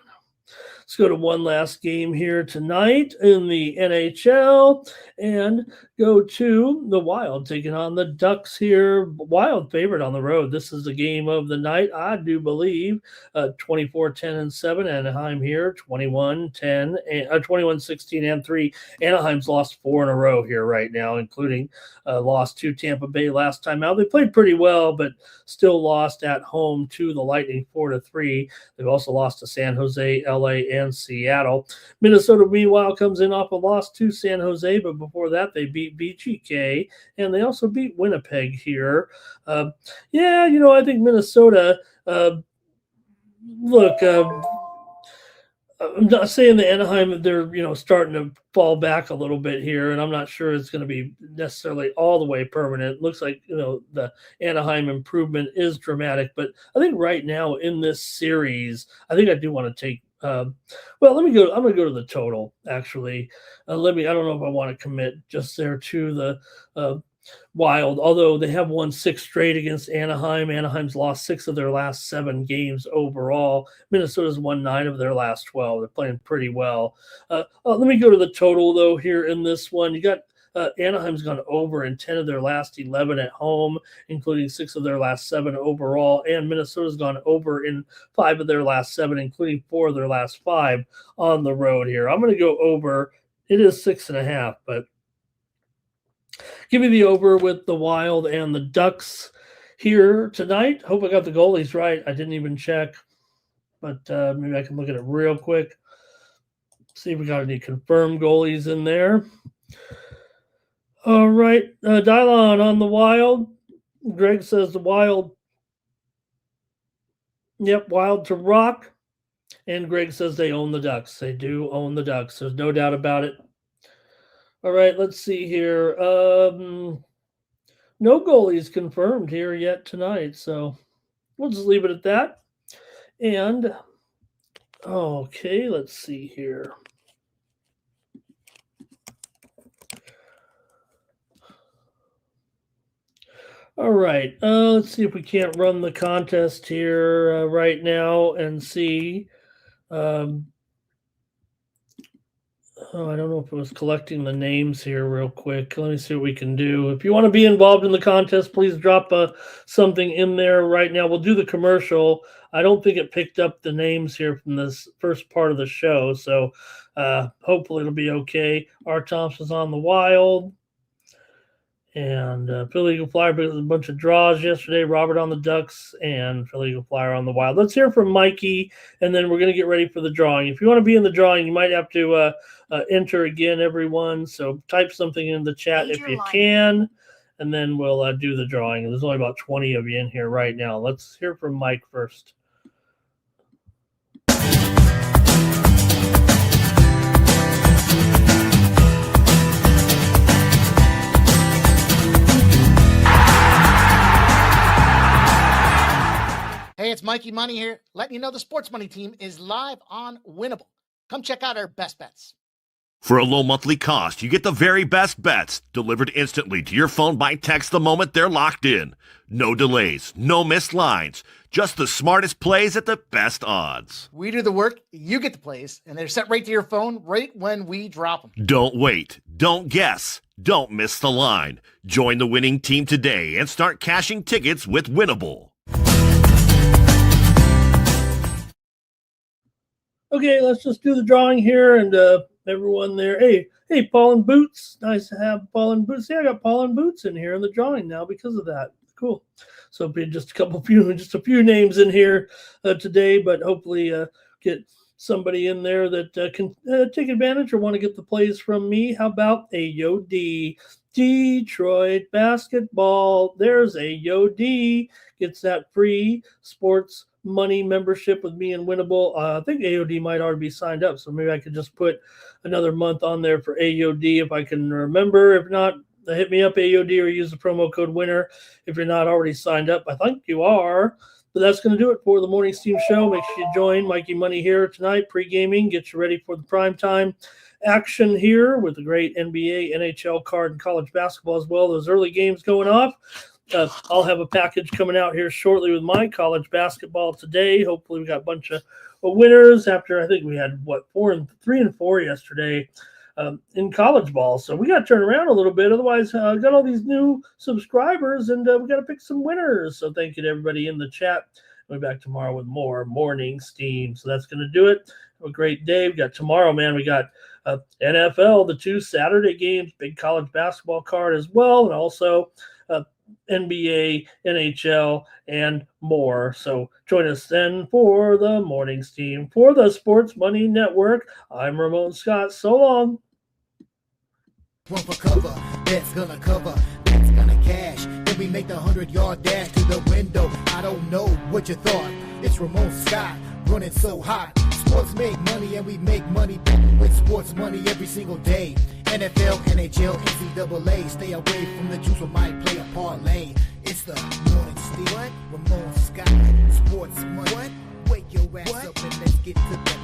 Let's go to one last game here tonight in the NHL and go to the Wild taking on the Ducks here. Wild favorite on the road. This is the game of the night, I do believe. 24-10-7 Anaheim here. 21-16-3. Anaheim's lost 4 in a row here right now, including lost to Tampa Bay last time out. They played pretty well, but still lost at home to the Lightning 4-3. They've also lost to San Jose, LA, and Seattle. Minnesota, meanwhile, comes in off a loss to San Jose, but before that, they beat VGK, and they also beat Winnipeg here. I think Minnesota, look, I'm not saying the Anaheim, they're, starting to fall back a little bit here, and I'm not sure it's going to be necessarily all the way permanent. It looks like, the Anaheim improvement is dramatic, but I think right now in this series, I think I do want to take I'm going to go to the total, actually. I don't know if I want to commit just there to the Wild, although they have won 6 straight against Anaheim. Anaheim's lost 6 of their last 7 games overall. Minnesota's won 9 of their last 12. They're playing pretty well. Let me go to the total, though, here in this one. You got Anaheim's gone over in 10 of their last 11 at home, including 6 of their last 7 overall. And Minnesota's gone over in 5 of their last 7, including 4 of their last 5 on the road here. I'm going to go over. It is 6.5, but give me the over with the Wild and the Ducks here tonight. Hope I got the goalies right. I didn't even check, but maybe I can look at it real quick. See if we got any confirmed goalies in there. All right, Dylon on the Wild. Greg says the Wild. Yep, Wild to rock. And Greg says they own the Ducks. They do own the Ducks. There's no doubt about it. All right, let's see here. No goalies confirmed here yet tonight, so we'll just leave it at that. And, okay, let's see here. All right, let's see if we can't run the contest here right now and see. Oh, I don't know if it was collecting the names here real quick. Let me see what we can do. If you want to be involved in the contest, please drop something in there right now. We'll do the commercial. I don't think it picked up the names here from this first part of the show, so hopefully it'll be okay. R. Thompson's on the Wild. And Philly Eagle Flyer, but it was a bunch of draws yesterday. Robert on the Ducks and Philly Eagle Flyer on the Wild. Let's hear from Mikey, and then we're going to get ready for the drawing. If you want to be in the drawing, you might have to enter again, everyone. So type something in the chat if you can, and then we'll do the drawing. There's only about 20 of you in here right now. Let's hear from Mike first. Hey, it's Mikey Money here, letting you know the Sports Money team is live on Winnable. Come check out our best bets. For a low monthly cost, you get the very best bets delivered instantly to your phone by text the moment they're locked in. No delays, no missed lines, just the smartest plays at the best odds. We do the work, you get the plays, and they're sent right to your phone right when we drop them. Don't wait, don't guess, don't miss the line. Join the winning team today and start cashing tickets with Winnable. Okay, let's just do the drawing here, and everyone there. Hey, Paul and Boots. Nice to have Paul and Boots. Yeah, I got Paul and Boots in here in the drawing now because of that. Cool. So it'll be just a few names in here today, but hopefully get somebody in there that can take advantage or want to get the plays from me. How about AOD? Detroit basketball. There's AOD. Gets that free sports money membership with me and Winnable. I think AOD might already be signed up, so maybe I could just put another month on there for AOD if I can remember. If not, hit me up, AOD, or use the promo code WINNER if you're not already signed up. I think you are. But that's going to do it for the Morning Steam Show. Make sure you join Mikey Money here tonight, pre-gaming. Get you ready for the primetime action here with the great NBA, NHL card, and college basketball as well. Those early games going off. I'll have a package coming out here shortly with my college basketball today. Hopefully we got a bunch of winners after I think we had, 3 and 4 yesterday in college ball. So we got to turn around a little bit. Otherwise, I've got all these new subscribers, and we got to pick some winners. So thank you to everybody in the chat. We'll be back tomorrow with more Morning Steam. So that's going to do it. Have a great day. We got tomorrow, man. We got NFL, the 2 Saturday games, big college basketball card as well, and also NBA, NHL, and more. So join us then for the Morning Steam. For the Sports Money Network, I'm Ramon Scott. So long. One for cover, that's gonna cover, that's gonna cash. Then we make the 100-yard dash to the window. I don't know what you thought. It's Ramon Scott running so hot. Sports make money and we make money with sports money every single day. NFL, NHL, NCAA. Stay away from the juice, we might play a parlay. It's the Morning Steam. What? Ramon Scott. Sports money. What? Wake your ass up and let's get to the